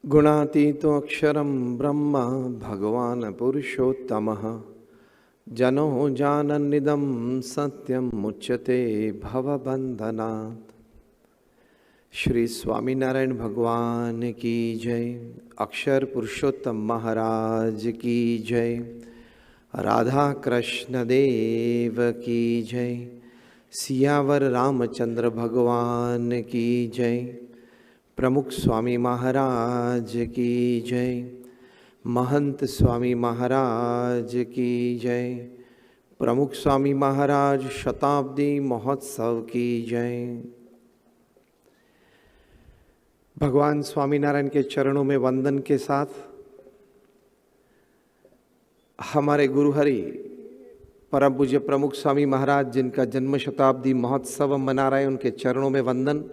गुणातीतो अक्षरं ब्रह्म भगवान् पुरुषोत्तमः जनो जानन्निदं सत्यं मुच्यते भवबन्धनात्। श्री स्वामीनारायण भगवान की जय। अक्षर पुरुषोत्तम महाराज की जय। राधा कृष्ण देव की जय। सियावर रामचंद्र भगवान की जय। प्रमुख स्वामी महाराज की जय। महंत स्वामी महाराज की जय। प्रमुख स्वामी महाराज शताब्दी महोत्सव की जय। भगवान स्वामीनारायण के चरणों में वंदन के साथ हमारे गुरुहरि परम पूज्य प्रमुख स्वामी महाराज जिनका जन्म शताब्दी महोत्सव मना रहे हैं, उनके चरणों में वंदन।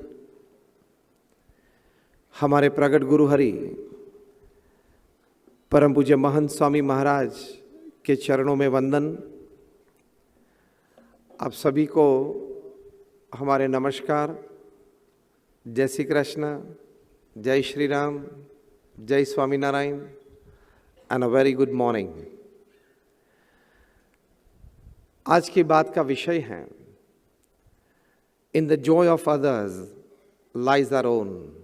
हमारे प्रगट गुरुहरि परम पूज्य महंत स्वामी महाराज के चरणों में वंदन। आप सभी को हमारे नमस्कार। जय श्री कृष्ण, जय श्री राम, जय Swaminarayan and a very good morning. आज की बात का विषय है in the joy of others lies our own.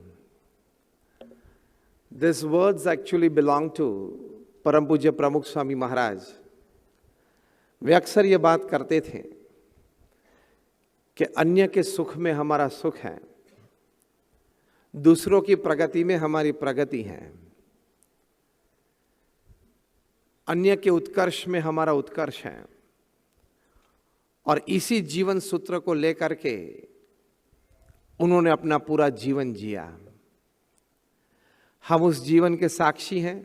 These words actually belong to परम पूज्य प्रमुख स्वामी महाराज। वे अक्सर ये बात करते थे कि अन्य के सुख में हमारा सुख है, दूसरों की प्रगति में हमारी प्रगति है, अन्य के उत्कर्ष में हमारा उत्कर्ष है। और इसी जीवन सूत्र को लेकर के उन्होंने अपना पूरा जीवन जिया। हम उस जीवन के साक्षी हैं।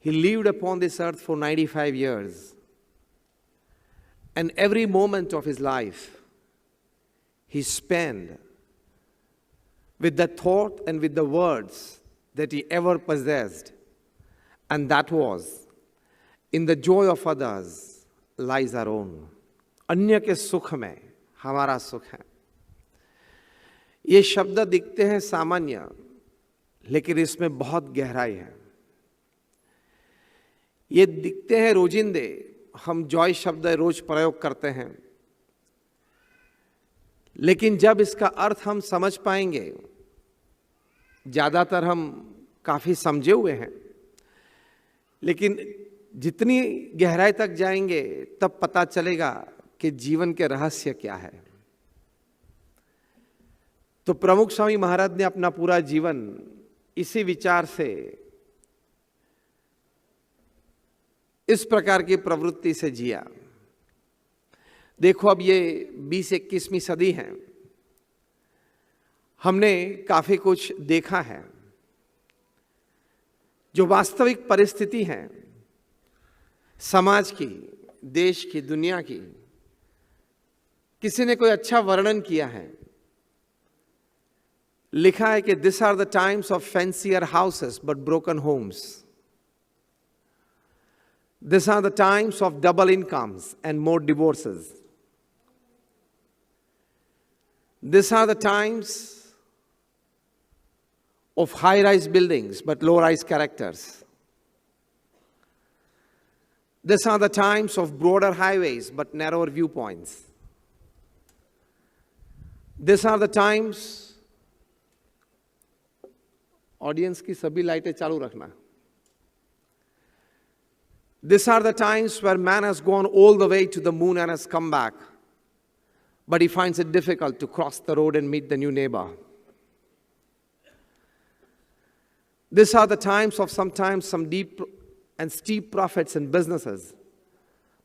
He lived upon this earth for 95 years, and every moment of his life he spent with the thought and with the words that he ever possessed, and that was, in the joy of others lies our own. अन्य के सुख में हमारा सुख है। ये शब्द दिखते हैं सामान्य, लेकिन इसमें बहुत गहराई है। ये दिखते हैं रोजिंदे, हम जॉय शब्द रोज प्रयोग करते हैं, लेकिन जब इसका अर्थ हम समझ पाएंगे, ज्यादातर हम काफी समझे हुए हैं, लेकिन जितनी गहराई तक जाएंगे तब पता चलेगा कि जीवन के रहस्य क्या है। तो प्रमुख स्वामी महाराज ने अपना पूरा जीवन इसी विचार से, इस प्रकार की प्रवृत्ति से जिया। देखो, अब ये 20-21वीं सदी है। हमने काफी कुछ देखा है। जो वास्तविक परिस्थिति है समाज की, देश की, दुनिया की, किसी ने कोई अच्छा वर्णन किया है। लिखा है कि this are the times of fancier houses but broken homes. This are the times of double incomes and more divorces. This are the times of high rise buildings but low rise characters. This are the times of broader highways but narrower view points. This are the times, audience की सभी लाइटें चालू रखना। These are the times where man has gone all the way to the moon and has come back, but he finds it difficult to cross the road and meet the new neighbor. These are the times of sometimes some deep and steep profits in businesses,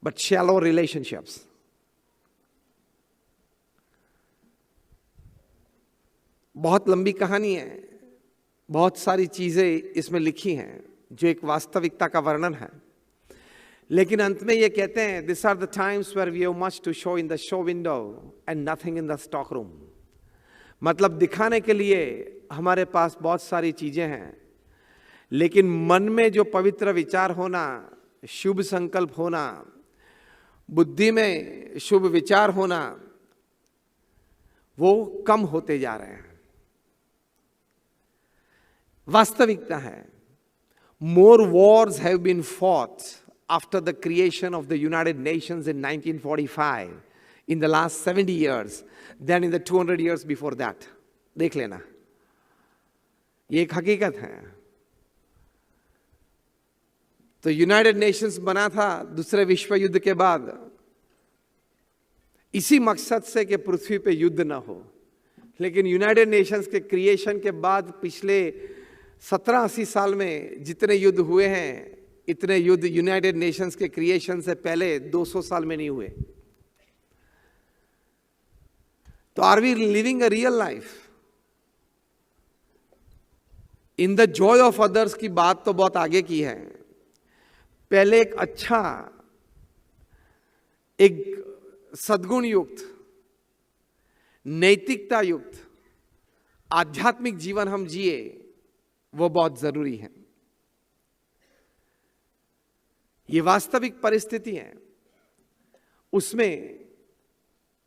but shallow relationships. बहुत लंबी कहानी है, बहुत सारी चीजें इसमें लिखी हैं जो एक वास्तविकता का वर्णन है, लेकिन अंत में ये कहते हैं this are the times where we have much to show in the show window and nothing in the stock room. मतलब दिखाने के लिए हमारे पास बहुत सारी चीजें हैं, लेकिन मन में जो पवित्र विचार होना, शुभ संकल्प होना, बुद्धि में शुभ विचार होना, वो कम होते जा रहे हैं। वास्तविकता है। More wars have been fought after the creation of the United Nations in 1945 in the last 70 years than in the 200 years before that. देख लेना, ये एक हकीकत है। तो यूनाइटेड नेशंस बना था दूसरे विश्व युद्ध के बाद इसी मकसद से कि पृथ्वी पे युद्ध ना हो, लेकिन यूनाइटेड नेशंस के क्रिएशन के बाद पिछले 17-80 साल में जितने युद्ध हुए हैं, इतने युद्ध यूनाइटेड नेशंस के क्रिएशन से पहले 200 साल में नहीं हुए। तो are we living a real life in the joy of others की बात तो बहुत आगे की है। पहले एक अच्छा, एक सद्गुण युक्त, नैतिकता युक्त आध्यात्मिक जीवन हम जिए, वो बहुत जरूरी है। ये वास्तविक परिस्थिति है, उसमें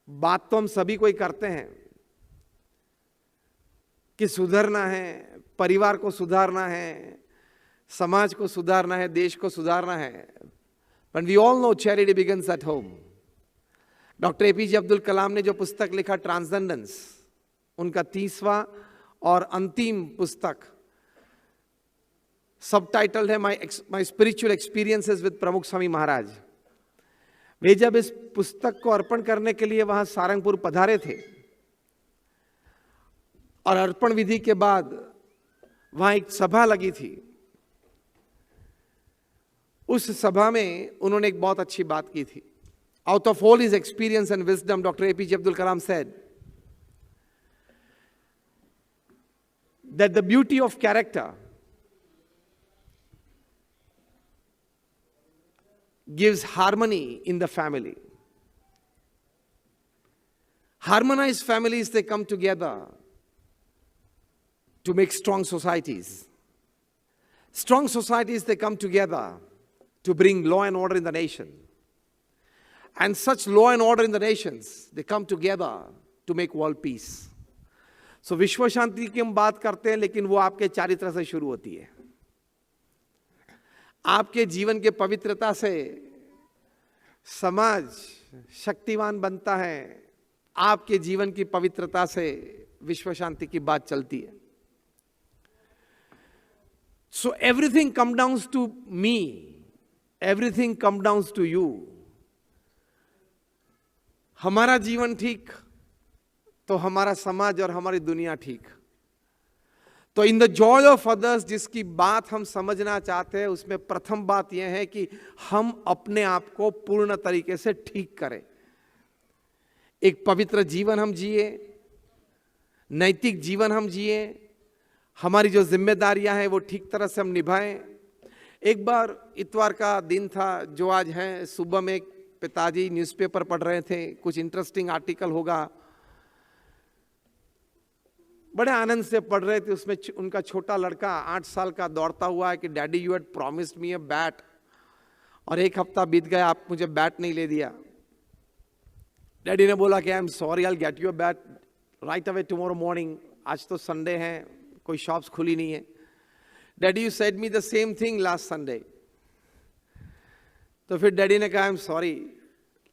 बात तो हम सभी कोई करते हैं कि सुधरना है, परिवार को सुधारना है, समाज को सुधारना है, देश को सुधारना है। But we all know charity begins at home. Doctor APJ Abdul Kalam ने जो पुस्तक लिखा ट्रांसजेंडेंस, उनका 30वां और अंतिम पुस्तक सबटाइटल्ड है माय स्पिरिचुअल एक्सपीरियंसेस विद प्रमुख स्वामी महाराज। वे जब इस पुस्तक को अर्पण करने के लिए वहां सारंगपुर पधारे थे और अर्पण विधि के बाद वहां एक सभा लगी थी, उस सभा में उन्होंने एक बहुत अच्छी बात की थी। Out of all his experience and wisdom, doctor APJ Abdul Kalam said that the beauty of character gives harmony in the family. Harmonized families, they come together to make strong societies. Strong societies, they come together to bring law and order in the nation. And such law and order in the nations, they come together to make world peace. So विश्व शांति की हम बात करते हैं, लेकिन वो आपके चारित्र से शुरू होती है। आपके जीवन के पवित्रता से समाज शक्तिवान बनता है, आपके जीवन की पवित्रता से विश्व शांति की बात चलती है। So everything comes down to me, everything comes down to you. हमारा जीवन ठीक तो हमारा समाज और हमारी दुनिया ठीक। तो इन द जॉय ऑफ अदर्स जिसकी बात हम समझना चाहते हैं, उसमें प्रथम बात यह है कि हम अपने आप को पूर्ण तरीके से ठीक करें। एक पवित्र जीवन हम जिए, नैतिक जीवन हम जिए, हमारी जो जिम्मेदारियां हैं वो ठीक तरह से हम निभाएं। एक बार इतवार का दिन था जो आज है, सुबह में पिताजी न्यूज़पेपर पढ़ रहे थे, कुछ इंटरेस्टिंग आर्टिकल होगा, बड़े आनंद से पढ़ रहे थे। उसमें उनका छोटा लड़का 8 साल का दौड़ता हुआ है कि daddy you had promised me a bat, और 1 हफ्ता बीत गया, आप मुझे बैट नहीं ले दिया। डैडी ने बोला कि I am sorry, I will get you a bat right away tomorrow morning. आज तो संडे है, कोई शॉप्स खुली नहीं है। Daddy you said me the same thing last Sunday. तो फिर डैडी ने कहा आई एम सॉरी,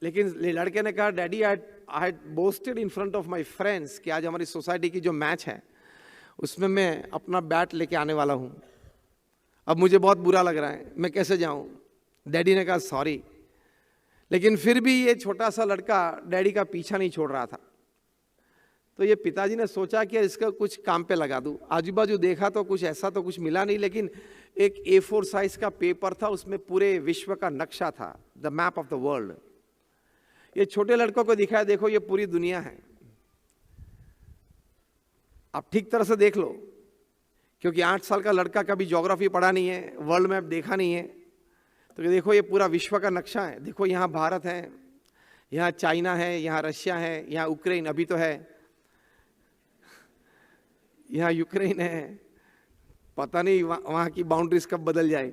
लेकिन लड़के ने कहा daddy I had boasted in front of my friends कि आज हमारी सोसाइटी की जो मैच है उसमें मैं अपना बैट लेके आने वाला हूँ, अब मुझे बहुत बुरा लग रहा है, मैं कैसे जाऊँ। डैडी ने कहा सॉरी, लेकिन फिर भी ये छोटा सा लड़का डैडी का पीछा नहीं छोड़ रहा था। तो ये पिताजी ने सोचा कि इसका कुछ काम पे लगा दूं। आजू बाजू देखा तो कुछ ऐसा तो कुछ मिला नहीं, लेकिन एक A4 साइज का पेपर था, उसमें पूरे विश्व का नक्शा था, the map of the world. ये छोटे लड़कों को दिखाया, देखो ये पूरी दुनिया है, आप ठीक तरह से देख लो, क्योंकि 8 साल का लड़का कभी ज्योग्राफी पढ़ा नहीं है, वर्ल्ड मैप देखा नहीं है। तो ये देखो ये पूरा विश्व का नक्शा है, देखो यहाँ भारत है, यहाँ चाइना है, यहाँ रशिया है, यहाँ यूक्रेन अभी तो है, यहाँ यूक्रेन है, पता नहीं वहाँ की बाउंड्रीज कब बदल जाए।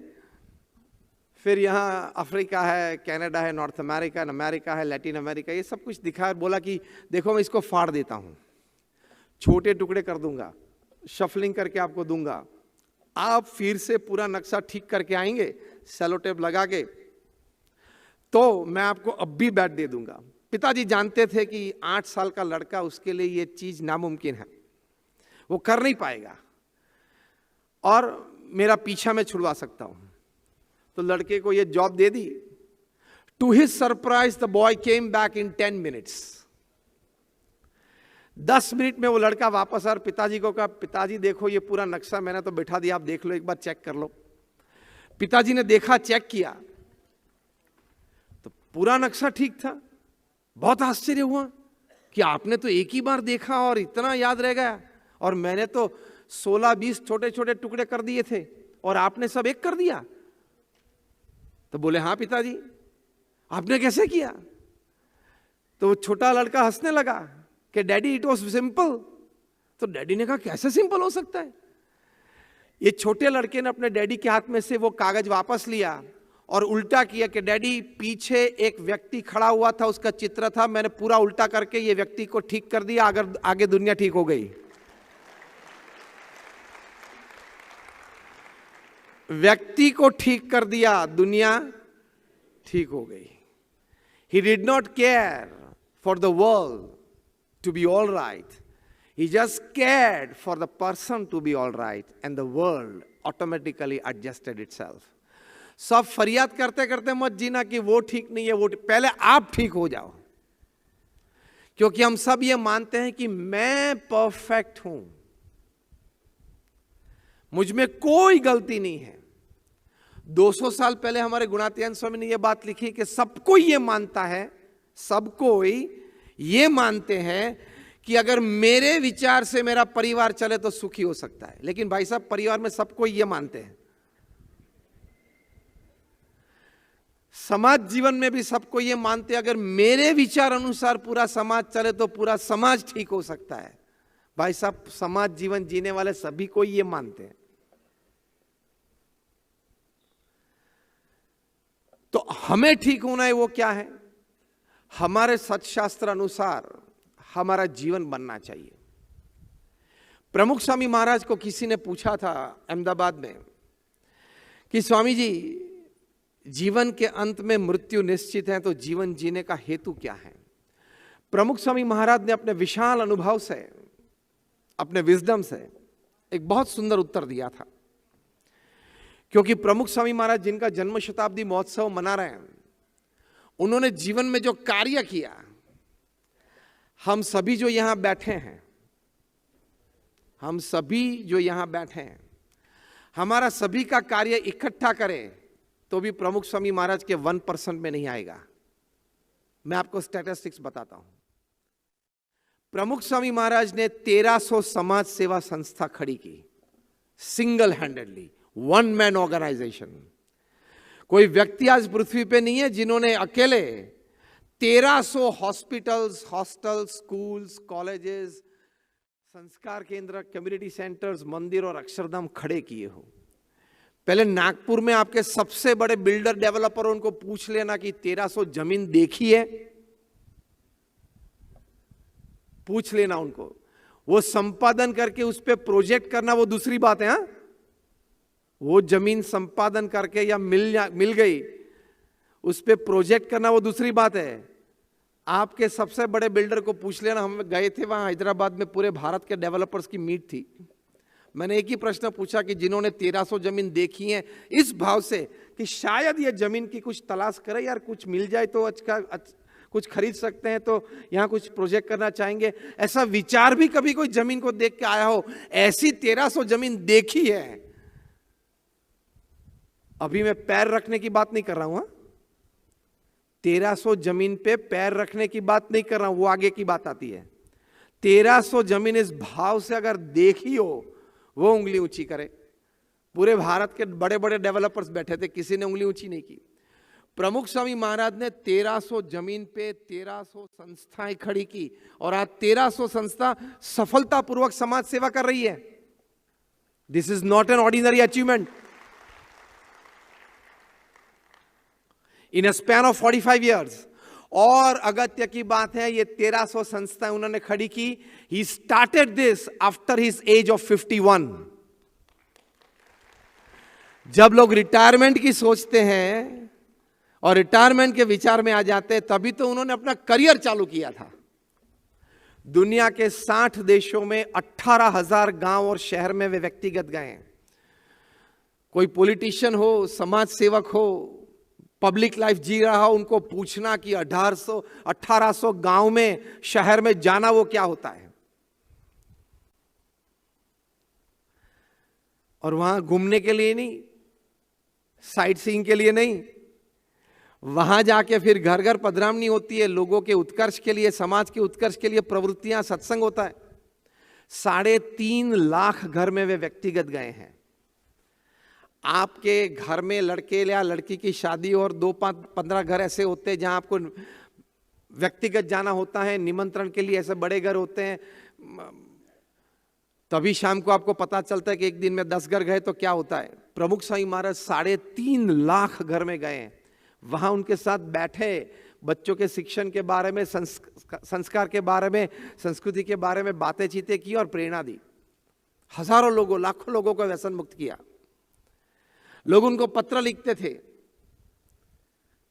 फिर यहाँ अफ्रीका है, कनाडा है, नॉर्थ अमेरिका है, लैटिन अमेरिका, ये सब कुछ दिखाया। बोला कि देखो मैं इसको फाड़ देता हूँ, छोटे टुकड़े कर दूंगा, शफलिंग करके आपको दूंगा, आप फिर से पूरा नक्शा ठीक करके आएंगे सेलो टेप लगा के, तो मैं आपको अब भी बैट दे दूंगा। पिताजी जानते थे कि 8 साल का लड़का, उसके लिए ये चीज नामुमकिन है, वो कर नहीं पाएगा और मेरा पीछा मैं छुड़वा सकता हूं। तो लड़के को ये जॉब दे दी। To his surprise the boy came back in 10 minutes. 10 minute में वो लड़का वापस आया। पिताजी को कहा, पिताजी देखो ये पूरा नक्शा मैंने तो बिठा दिया, आप देख लो, एक बार चेक कर लो। पिताजी ने देखा, चेक किया तो पूरा नक्शा ठीक था। बहुत आश्चर्य हुआ कि आपने तो एक ही बार देखा और इतना याद रह गया, और मैंने तो 16-20 छोटे छोटे टुकड़े कर दिए थे और आपने सब एक कर दिया। तो बोले, हाँ पिताजी, आपने कैसे किया? तो वो छोटा लड़का हंसने लगा कि डैडी इट वॉज सिंपल। तो डैडी ने कहा, कैसे सिंपल हो सकता है? ये छोटे लड़के ने अपने डैडी के हाथ में से वो कागज वापस लिया और उल्टा किया कि डैडी पीछे एक व्यक्ति खड़ा हुआ था, उसका चित्र था, मैंने पूरा उल्टा करके ये व्यक्ति को ठीक कर दिया, अगर आगे दुनिया ठीक हो गई। व्यक्ति को ठीक कर दिया, दुनिया ठीक हो गई। He did not care for the world to be all right. He just cared for the person to be all right, and the world automatically adjusted itself. सब फरियाद करते करते मत जीना कि वो ठीक नहीं है, वो पहले आप ठीक हो जाओ, क्योंकि हम सब ये मानते हैं कि मैं परफेक्ट हूं, मुझ में कोई गलती नहीं है। 200 साल पहले हमारे गुणातीयन स्वामी ने यह बात लिखी कि सब कोई ये मानता है, सब कोई ये मानते हैं कि अगर मेरे विचार से मेरा परिवार चले तो सुखी हो सकता है। लेकिन भाई साहब, परिवार में सब कोई ये मानते हैं, समाज जीवन में भी सबको ये मानते हैं अगर मेरे विचार अनुसार पूरा समाज चले तो पूरा समाज ठीक हो सकता है। भाई साहब, समाज जीवन जीने वाले सभी को ये मानते हैं। तो हमें ठीक होना है, वो क्या है? हमारे सत्शास्त्र अनुसार हमारा जीवन बनना चाहिए। प्रमुख स्वामी महाराज को किसी ने पूछा था अहमदाबाद में कि स्वामी जी, जीवन के अंत में मृत्यु निश्चित है, तो जीवन जीने का हेतु क्या है? प्रमुख स्वामी महाराज ने अपने विशाल अनुभव से, अपने विजडम से एक बहुत सुंदर उत्तर दिया था। क्योंकि प्रमुख स्वामी महाराज जिनका जन्म शताब्दी महोत्सव मना रहे हैं, उन्होंने जीवन में जो कार्य किया, हम सभी जो यहां बैठे हैं, हम सभी जो यहां बैठे हैं, हमारा सभी का कार्य इकट्ठा करें तो भी प्रमुख स्वामी महाराज के 1% में नहीं आएगा। मैं आपको स्टैटिस्टिक्स बताता हूं। प्रमुख स्वामी महाराज ने 1300 समाज सेवा संस्था खड़ी की, सिंगल हैंडेडली, 1 मैन ऑर्गेनाइजेशन। कोई व्यक्ति आज पृथ्वी पे नहीं है जिन्होंने अकेले 1300 हॉस्पिटल्स, हॉस्टल्स, स्कूल्स, कॉलेजेस, संस्कार केंद्र, कम्युनिटी सेंटर्स, मंदिर और अक्षरधाम खड़े किए हो। पहले नागपुर में आपके सबसे बड़े बिल्डर डेवलपर, उनको पूछ लेना कि 1300 जमीन देखी है, पूछ लेना उनको। वो संपादन करके उस पे प्रोजेक्ट करना वो दूसरी बात है। हाँ, वो जमीन संपादन करके या मिल गई, उस पे प्रोजेक्ट करना वो दूसरी बात है। आपके सबसे बड़े बिल्डर को पूछ लेना। हम गए थे वहां हैदराबाद में, पूरे भारत के डेवलपर्स की मीट थी। मैंने एक ही प्रश्न पूछा कि जिन्होंने 1300 जमीन देखी है, इस भाव से कि शायद ये जमीन की कुछ तलाश करे, यार कुछ मिल जाए तो अच्छा, कुछ खरीद सकते हैं, तो यहां कुछ प्रोजेक्ट करना चाहेंगे, ऐसा विचार भी कभी कोई जमीन को देख के आया हो? ऐसी 1300 जमीन देखी है। अभी मैं पैर रखने की बात नहीं कर रहा हूं, 1300 जमीन पे पैर रखने की बात नहीं कर रहा हूं, वो आगे की बात आती है। 1300 जमीन इस भाव से अगर देखी हो, वो उंगली ऊंची करे। पूरे भारत के बड़े बड़े डेवलपर्स बैठे थे, किसी ने उंगली ऊंची नहीं की। प्रमुख स्वामी महाराज ने 1300 जमीन पे 1300 संस्थाएं खड़ी की, और आज 1300 संस्था सफलतापूर्वक समाज सेवा कर रही है। This is not an ordinary achievement. In a span of 45 years. और अगत्य की बात है, ये 1300 संस्थाएं उन्होंने खड़ी की। He started this after his age of 51। जब लोग रिटायरमेंट की सोचते हैं और रिटायरमेंट के विचार में आ जाते हैं, तभी तो उन्होंने अपना करियर चालू किया था। दुनिया के 60 देशों में 18,000 गांव और शहर में वे व्यक्तिगत गए हैं। कोई पॉलिटिशियन हो, समाज सेवक हो, पब्लिक लाइफ जी रहा हो, उनको पूछना कि 1800 गांव में, शहर में जाना वो क्या होता है, और वहां घूमने के लिए नहीं, साइट सीइंग के लिए नहीं, वहां जाके फिर घर घर पधरामनी होती है, लोगों के उत्कर्ष के लिए, समाज के उत्कर्ष के लिए प्रवृत्तियां, सत्संग होता है। 3.5 लाख घर में वे व्यक्तिगत गए हैं। आपके घर में लड़के या लड़की की शादी और 2-15 घर ऐसे होते हैं जहां आपको व्यक्तिगत जाना होता है निमंत्रण के लिए। ऐसे बड़े घर होते हैं, तभी शाम को आपको पता चलता है कि एक दिन में 10 घर गए तो क्या होता है। प्रमुख स्वामी महाराज 3.5 लाख घर में गए, वहां उनके साथ बैठे, बच्चों के शिक्षण के बारे में, संस्कार के बारे में, संस्कृति के बारे में बातें चीतें की और प्रेरणा दी। हजारों लोगों, लाखों लोगों को व्यसन मुक्त किया। लोग उनको पत्र लिखते थे,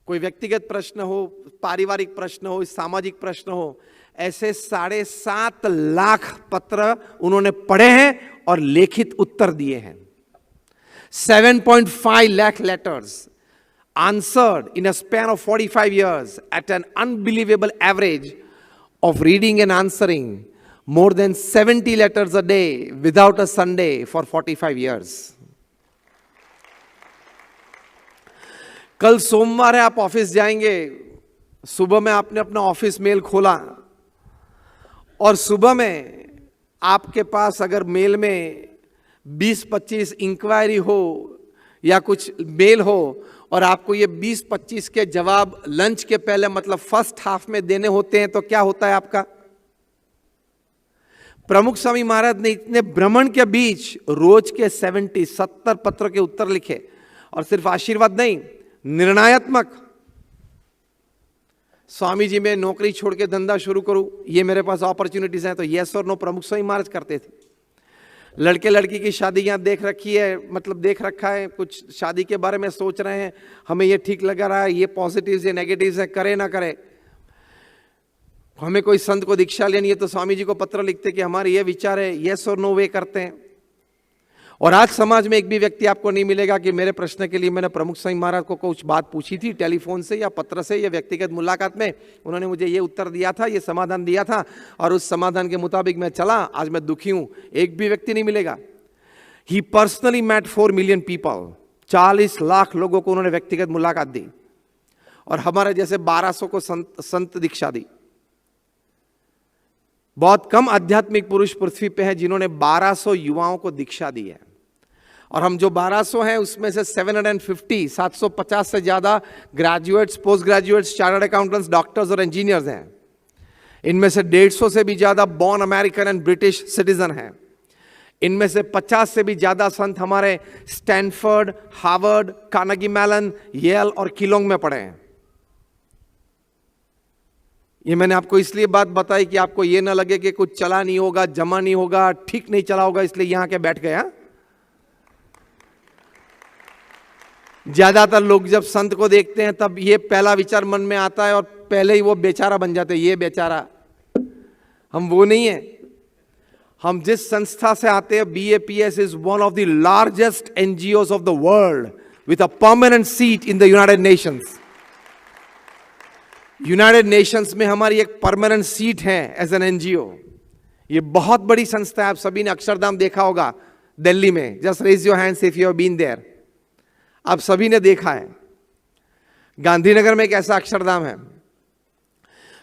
कोई व्यक्तिगत प्रश्न हो, पारिवारिक प्रश्न हो, सामाजिक प्रश्न हो, ऐसे 7.5 लाख पत्र उन्होंने पढ़े हैं और लिखित उत्तर दिए हैं। 7.5 lakh letters answered in a span of 45 years at an unbelievable average of reading and answering more than 70 letters a day without a Sunday for 45 years. कल सोमवार है, आप ऑफिस जाएंगे, सुबह में आपने अपना ऑफिस मेल खोला और सुबह में आपके पास अगर मेल में 20-25 इंक्वायरी हो या कुछ मेल हो और आपको ये 20-25 के जवाब लंच के पहले, मतलब फर्स्ट हाफ में देने होते हैं, तो क्या होता है आपका? प्रमुख स्वामी महाराज ने इतने भ्रमण के बीच रोज के 70 पत्रों के उत्तर लिखे, और सिर्फ आशीर्वाद नहीं, निर्णयात्मक। स्वामी जी मैं नौकरी छोड़ के धंधा शुरू करूं, ये मेरे पास अपॉर्चुनिटीज हैं, तो यस और नो प्रमुख स्वामी महाराज करते थे। लड़के लड़की की शादी यहां देख रखी है, मतलब देख रखा है, कुछ शादी के बारे में सोच रहे हैं, हमें ये ठीक लग रहा है, ये पॉजिटिव्स, ये नेगेटिव्स है, करे ना करे। हमें कोई संत को दीक्षा लेनी है तो स्वामी जी को पत्र लिखते कि हमारे ये विचार है, यस और नो वे करते हैं। और आज समाज में एक भी व्यक्ति आपको नहीं मिलेगा कि मेरे प्रश्न के लिए मैंने प्रमुख स्वामी महाराज को कुछ बात पूछी थी टेलीफोन से या पत्र से या व्यक्तिगत मुलाकात में, उन्होंने मुझे ये उत्तर दिया था, ये समाधान दिया था और उस समाधान के मुताबिक मैं चला, आज मैं दुखी हूं। एक भी व्यक्ति नहीं मिलेगा। He personally met 4 million people, 40 lakh लोगों को उन्होंने व्यक्तिगत मुलाकात दी, और हमारे जैसे 1200 को संत दीक्षा दी। बहुत कम आध्यात्मिक पुरुष पृथ्वी पे हैं जिन्होंने 1200 युवाओं को दीक्षा दी है, और हम जो 1200 हैं उसमें से 750 से ज्यादा graduates, post graduates, chartered accountants, doctors और इंजीनियर्स हैं। इनमें से 150 से भी ज्यादा born American and British citizen हैं। इनमें से 50 से भी ज्यादा संत हमारे Stanford, Harvard, Carnegie Mellon, Yale और किलोंग में पढ़े हैं। ये मैंने आपको इसलिए बात बताई कि आपको ये ना लगे कि कुछ चला नहीं होगा, जमा नहीं होगा, ठीक नहीं चला होगा, इसलिए यहां के बैठ गया। ज्यादातर लोग जब संत को देखते हैं तब ये पहला विचार मन में आता है और पहले ही वो बेचारा बन जाते हैं, ये बेचारा। हम वो नहीं है। हम जिस संस्था से आते हैं, BAPS is one of the largest NGOs of the world with a permanent seat in the United Nations. United Nations में हमारी एक परमानेंट सीट है एज एन NGO। ये बहुत बड़ी संस्था है। आप सभी ने अक्षरधाम देखा होगा दिल्ली में। Just raise your hands if you have been there. आप सभी ने देखा है। गांधीनगर में एक ऐसा अक्षरधाम है।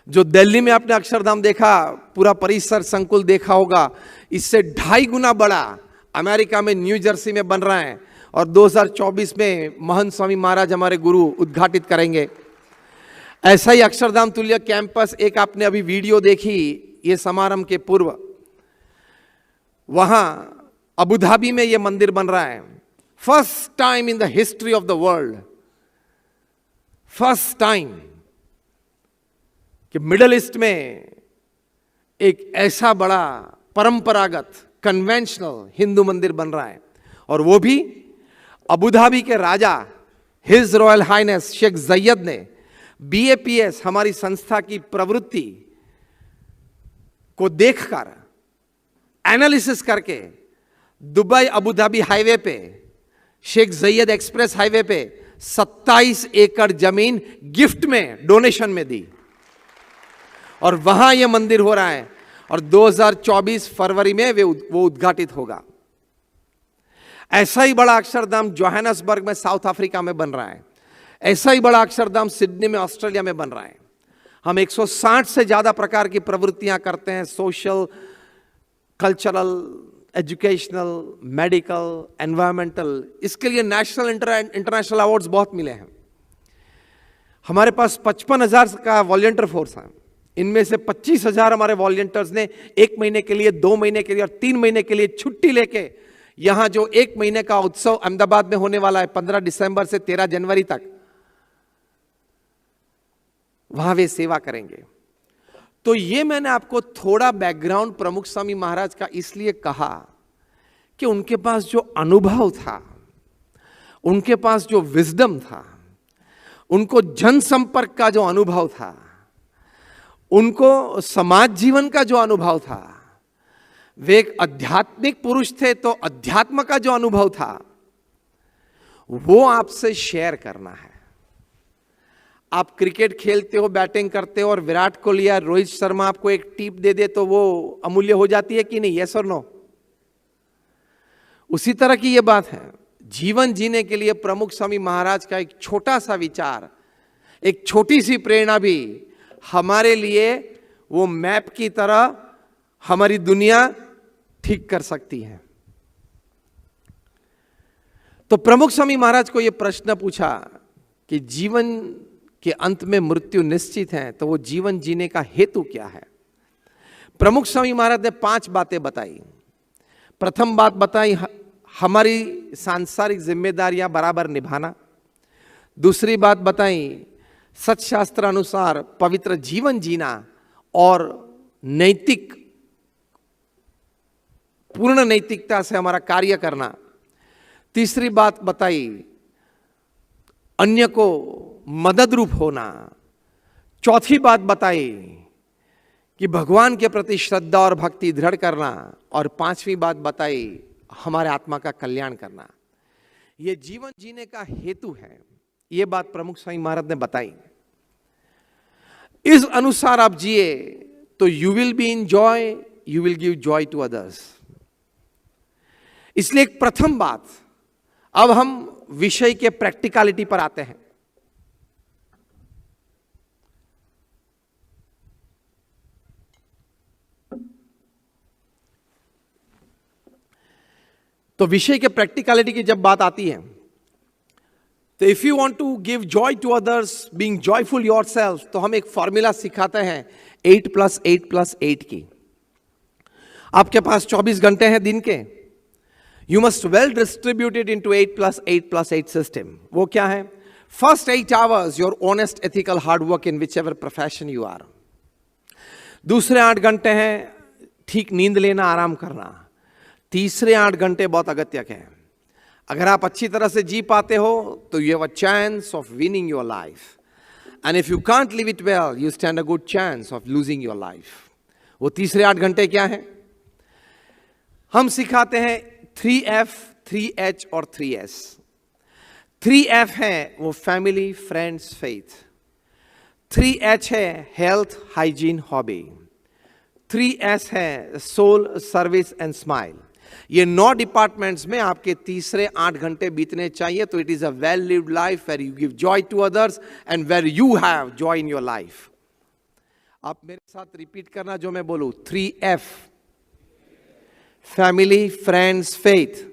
जो दिल्ली में आपने अक्षरधाम देखा, पूरा परिसर संकुल देखा होगा, इससे 2.5 गुना बड़ा अमेरिका में न्यू जर्सी में बन रहा है, और 2024 में महंत स्वामी महाराज हमारे गुरु उद्घाटित करेंगे। ऐसा ही अक्षरधाम तुल्य कैंपस, एक आपने अभी वीडियो देखी ये समारंभ के पूर्व, वहां अबू धाबी में ये मंदिर बन रहा है। First time in the history of the world, first time कि मिडल ईस्ट में एक ऐसा बड़ा परंपरागत कन्वेंशनल हिंदू मंदिर बन रहा है, और वो भी अबू धाबी के राजा his royal highness Sheikh Zayed ने BAPS हमारी संस्था की प्रवृत्ति को देखकर एनालिसिस करके दुबई अबू धाबी हाईवे पे शेख जैयद एक्सप्रेस हाईवे पे 27 एकड़ जमीन गिफ्ट में डोनेशन में दी और वहां यह मंदिर हो रहा है और 2024 फरवरी में वो उद्घाटित होगा। ऐसा ही बड़ा अक्षरधाम जोहानसबर्ग में साउथ अफ्रीका में बन रहा है। ऐसा ही बड़ा अक्षरधाम सिडनी में ऑस्ट्रेलिया में बन रहा है। हम 160 से ज्यादा प्रकार की प्रवृत्तियां करते हैं, social, cultural, educational, medical, environmental. इसके लिए नेशनल इंटरनेशनल अवार्ड्स बहुत मिले हैं। हमारे पास 55,000 का वॉलंटियर फोर्स है। इनमें से 25,000 हमारे वॉलंटियर्स ने 1 महीने के लिए, 2 महीने के लिए और 3 महीने के लिए छुट्टी लेके यहां जो 1 महीने का उत्सव अहमदाबाद में होने वाला है 15 दिसंबर से 13 जनवरी तक, वहां वे सेवा करेंगे। तो ये मैंने आपको थोड़ा बैकग्राउंड प्रमुख स्वामी महाराज का इसलिए कहा कि उनके पास जो अनुभव था, उनके पास जो विजडम था, उनको जनसंपर्क का जो अनुभव था, उनको समाज जीवन का जो अनुभव था, वे एक आध्यात्मिक पुरुष थे तो अध्यात्म का जो अनुभव था वो आपसे शेयर करना है। आप क्रिकेट खेलते हो, बैटिंग करते हो और विराट कोहली या रोहित शर्मा आपको एक टिप दे दे तो वो अमूल्य हो जाती है कि नहीं? यस और नो? उसी तरह की ये बात है। जीवन जीने के लिए प्रमुख स्वामी महाराज का एक छोटा सा विचार, एक छोटी सी प्रेरणा भी हमारे लिए वो मैप की तरह हमारी दुनिया ठीक कर सकती है। तो प्रमुख स्वामी महाराज को यह प्रश्न पूछा कि जीवन के अंत में मृत्यु निश्चित है, तो वो जीवन जीने का हेतु क्या है? प्रमुख स्वामी महाराज ने 5 बातें बताई। प्रथम बात बताई हमारी सांसारिक जिम्मेदारियां बराबर निभाना। दूसरी बात बताई सत्शास्त्र अनुसार पवित्र जीवन जीना और नैतिक, पूर्ण नैतिकता से हमारा कार्य करना। तीसरी बात बताई अन्य को मदद रूप होना। चौथी बात बताई कि भगवान के प्रति श्रद्धा और भक्ति दृढ़ करना। और 5वीं बात बताई हमारे आत्मा का कल्याण करना। यह जीवन जीने का हेतु है। यह बात प्रमुख स्वामी महाराज ने बताई। इस अनुसार आप जिए तो you will be in joy, you will give joy to others. इसलिए एक प्रथम बात, अब हम विषय के प्रैक्टिकलिटी पर आते हैं। तो विषय के प्रैक्टिकलिटी की जब बात आती है तो if you want to give joy to others, being joyful yourself, तो हम एक फॉर्मूला सिखाते हैं 8+8+8 की। आपके पास 24 घंटे हैं दिन के। You must well distribute it into 8+8+8 system. वो क्या है? First 8 hours, your honest, ethical hard work in whichever profession you are. दूसरे 8 घंटे हैं ठीक नींद लेना, आराम करना। तीसरे 8 घंटे बहुत अगत्य हैं। अगर आप अच्छी तरह से जी पाते हो तो you have a chance of winning your life. And if you can't live it well, you stand a good chance of losing your life. वो तीसरे 8 घंटे क्या है? हम सिखाते हैं 3F, 3H और 3S। 3F है वो फैमिली, फ्रेंड्स, फेथ। 3H है हेल्थ, हाइजीन, हॉबी। 3S है सोल, सर्विस एंड स्माइल। ये 9 डिपार्टमेंट्स में आपके तीसरे 8 घंटे बीतने चाहिए। तो it is a well lived life where you give joy to others and where you have joy in your life. आप मेरे साथ रिपीट करना जो मैं बोलूं। 3F, family, friends, faith.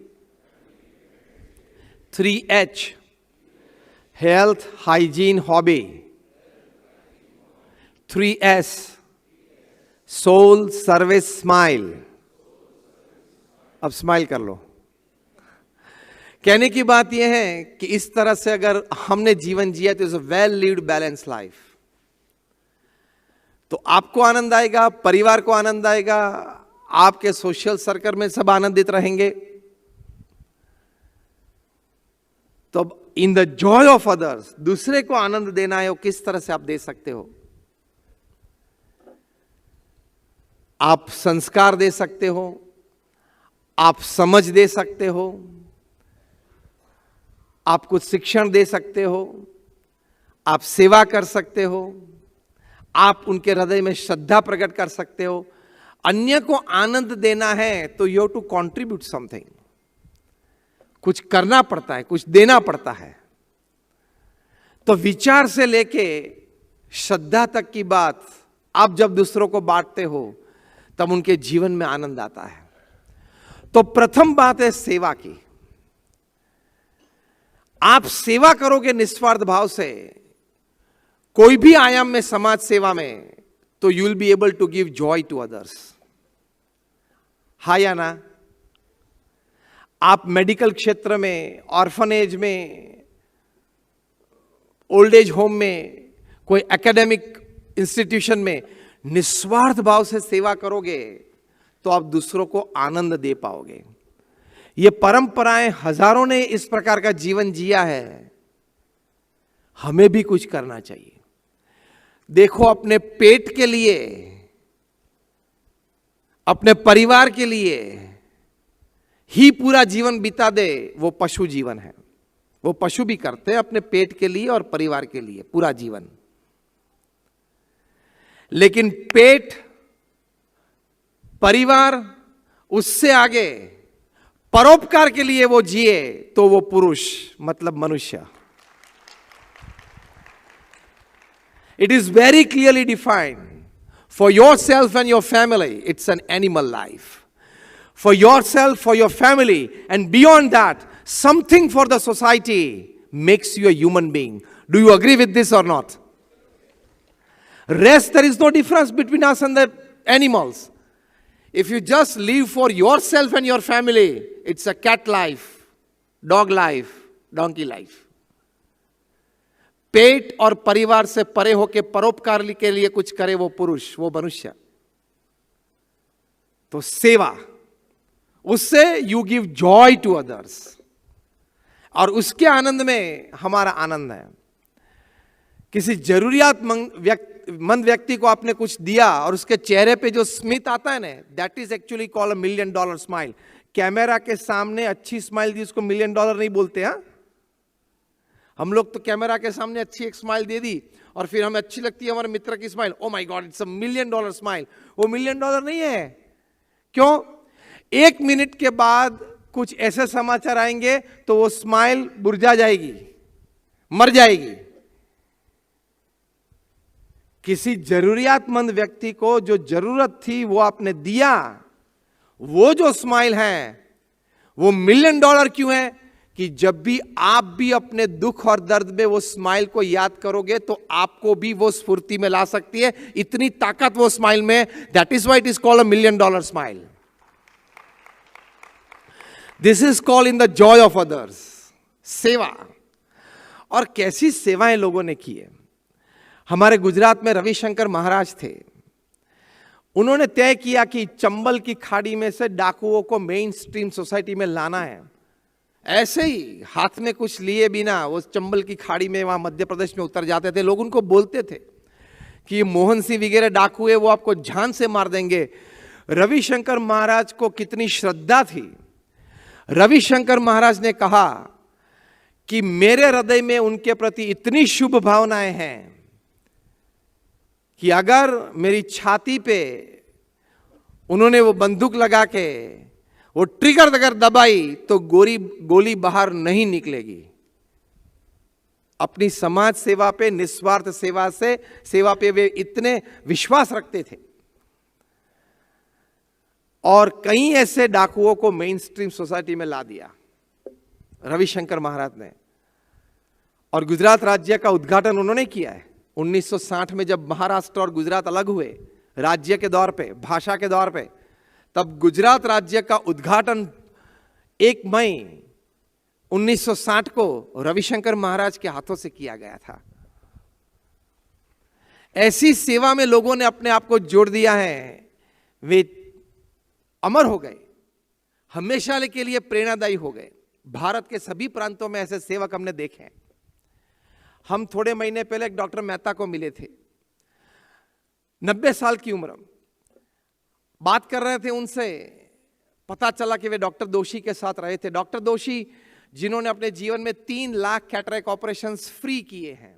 3H, health, hygiene, hobby. 3S, soul, service, smile. अब smile कर लो। कहने की बात यह है कि इस तरह से अगर हमने जीवन जिया तो is a well lived balance life. तो आपको आनंद आएगा, परिवार को आनंद आएगा, आपके सोशल सर्कल में सब आनंदित रहेंगे। तो अब इन द जॉय ऑफ अदर्स, दूसरे को आनंद देना है, वो किस तरह से आप दे सकते हो? आप संस्कार दे सकते हो, आप समझ दे सकते हो, आप कुछ शिक्षण दे सकते हो, आप सेवा कर सकते हो, आप उनके हृदय में श्रद्धा प्रकट कर सकते हो। अन्य को आनंद देना है तो you have to contribute something, कुछ करना पड़ता है, कुछ देना पड़ता है। तो विचार से लेके श्रद्धा तक की बात आप जब दूसरों को बांटते हो तब उनके जीवन में आनंद आता है। तो प्रथम बात है सेवा की। आप सेवा करोगे निस्वार्थ भाव से कोई भी आयाम में, समाज सेवा में, तो you will be able to give joy to others. हाँ या ना? आप मेडिकल क्षेत्र में, ऑर्फनेज में, ओल्ड एज होम में, कोई एकेडमिक इंस्टीट्यूशन में निस्वार्थ भाव से सेवा करोगे तो आप दूसरों को आनंद दे पाओगे। ये परंपराएं, हजारों ने इस प्रकार का जीवन जिया है, हमें भी कुछ करना चाहिए। देखो, अपने पेट के लिए, अपने परिवार के लिए ही पूरा जीवन बिता दे, वो पशु जीवन है। वो पशु भी करते हैं अपने पेट के लिए और परिवार के लिए पूरा जीवन। लेकिन पेट, परिवार, उससे आगे परोपकार के लिए वो जिए तो वो पुरुष, मतलब मनुष्य। It is very clearly defined. For yourself and your family, it's an animal life. For yourself, for your family, and beyond that, something for the society makes you a human being. Do you agree with this or not? Rest, there is no difference between us and the animals. If you just live for yourself and your family, it's a cat life, dog life, donkey life. पेट और परिवार से परे होके परोपकार के लिए कुछ करे वो पुरुष, वो मनुष्य। तो सेवा, उससे you give joy to others, और उसके आनंद में हमारा आनंद है। किसी जरूरियातमंद व्यक्ति को आपने कुछ दिया और उसके चेहरे पे जो स्मित आता है ना, that is actually called $1 million smile. Camera के सामने अच्छी स्माइल दी, उसको $1 million नहीं बोलते। हाँ, हम लोग तो कैमरा के सामने अच्छी एक स्माइल दे दी और फिर हमें अच्छी लगती है हमारे मित्र की smile, oh my God it's $1 million smile. वो $1 million नहीं है। क्यों? 1 मिनट के बाद कुछ ऐसे समाचार आएंगे तो वो स्माइल बुर्जा जाएगी, मर जाएगी। किसी जरूरियातमंद व्यक्ति को जो जरूरत थी वो आपने दिया, वो जो स्माइल है वो $1 million क्यों है? कि जब भी आप भी अपने दुख और दर्द में वो स्माइल को याद करोगे तो आपको भी वो स्फूर्ति में ला सकती है। इतनी ताकत वो स्माइल में, that is why it is called $1 million smile. This is called in the joy of others, सेवा। और कैसी सेवाएं लोगों ने की है। हमारे गुजरात में रविशंकर महाराज थे। उन्होंने तय किया कि चंबल की खाड़ी में से डाकुओं को मेन स्ट्रीम सोसाइटी में लाना है। ऐसे ही हाथ में कुछ लिए बिना वो चंबल की खाड़ी में, वहां मध्य प्रदेश में उतर जाते थे। लोग उनको बोलते थे कि ये मोहन सिंह वगैरह डाकू है, वो आपको जान से मार देंगे। रविशंकर महाराज को कितनी श्रद्धा थी। रविशंकर महाराज ने कहा कि मेरे हृदय में उनके प्रति इतनी शुभ भावनाएं हैं कि अगर मेरी छाती पे उन्होंने वो बंदूक लगा के वो ट्रिगर अगर दबाई तो गोली बाहर नहीं निकलेगी। अपनी समाज सेवा पे, निस्वार्थ सेवा पे वे इतने विश्वास रखते थे। और कई ऐसे डाकुओं को मेन स्ट्रीम सोसाइटी में ला दिया रविशंकर महाराज ने। और गुजरात राज्य का उद्घाटन उन्होंने किया है 1960 में, जब महाराष्ट्र और गुजरात अलग हुए राज्य के दौर पे, भाषा के दौर पे। तब गुजरात राज्य का उद्घाटन 1 मई 1960 को रविशंकर महाराज के हाथों से किया गया था। ऐसी सेवा में लोगों ने अपने आप को जोड़ दिया है, वे अमर हो गए, हमेशा के लिए प्रेरणादायी हो गए। भारत के सभी प्रांतों में ऐसे सेवक हमने देखे हैं। हम थोड़े महीने पहले एक डॉक्टर मेहता को मिले थे, 90 साल की उम्र। बात कर रहे थे उनसे, पता चला कि वे डॉक्टर दोषी के साथ रहे थे। डॉक्टर दोषी जिन्होंने अपने जीवन में 3 लाख कैटरेक्ट ऑपरेशंस फ्री किए हैं।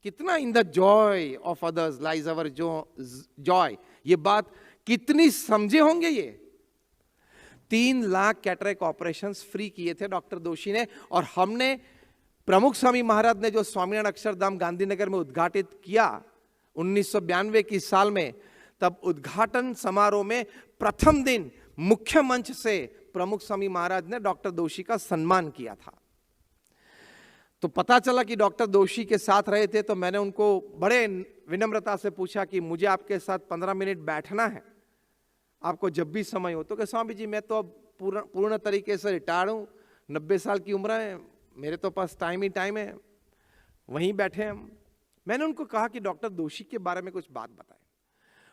कितना इन the joy of others lies our Joy, ये बात कितनी समझे होंगे। ये 3 लाख कैटरेक्ट ऑपरेशंस फ्री किए थे डॉक्टर दोषी ने। और हमने प्रमुख स्वामी महाराज ने जो स्वामीनारायण अक्षरधाम गांधीनगर में उद्घाटित किया 1992 की साल में, तब उद्घाटन समारोह में प्रथम दिन मुख्य मंच से प्रमुख स्वामी महाराज ने डॉक्टर दोषी का सम्मान किया था। तो पता चला कि डॉक्टर दोषी के साथ रहे थे, तो मैंने उनको बड़े विनम्रता से पूछा कि मुझे आपके साथ 15 मिनट बैठना है, आपको जब भी समय हो। तो कहा स्वामी जी मैं तो अब पूर्ण तरीके से रिटायर्ड हूँ, 90 साल की उम्र है, मेरे तो पास टाइम ही टाइम है, वहीं बैठे हम। मैंने उनको कहा कि डॉक्टर दोषी के बारे में कुछ बात बताएं।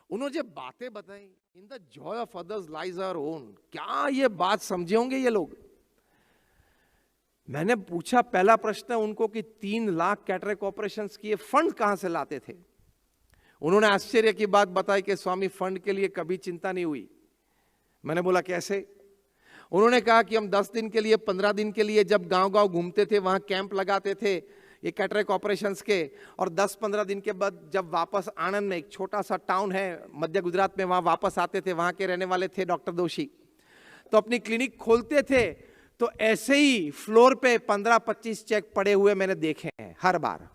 उन्होंने जब बातें बताई, in the joy of others lies our own, क्या ये बात समझे होंगे ये लोग। मैंने पूछा, पहला प्रश्न उनको कि 3 लाख कैटरेक्ट ऑपरेशंस किए, फंड कहां से लाते थे। उन्होंने आश्चर्य की बात बताई कि स्वामी फंड के लिए कभी चिंता नहीं हुई। मैंने बोला कैसे। उन्होंने कहा कि हम 10 दिन के लिए 15 दिन के लिए जब गांव-गांव घूमते थे, वहां कैंप लगाते थे ये कैटरेक्ट ऑपरेशंस के, और 10-15 दिन के बाद जब वापस आणंद में, एक छोटा सा टाउन है मध्य गुजरात में, वहां वापस आते थे। वहां के रहने वाले थे डॉक्टर दोषी। तो अपनी क्लिनिक खोलते थे तो ऐसे ही फ्लोर पे 15-25 चेक पड़े हुए मैंने देखे हैं हर बार।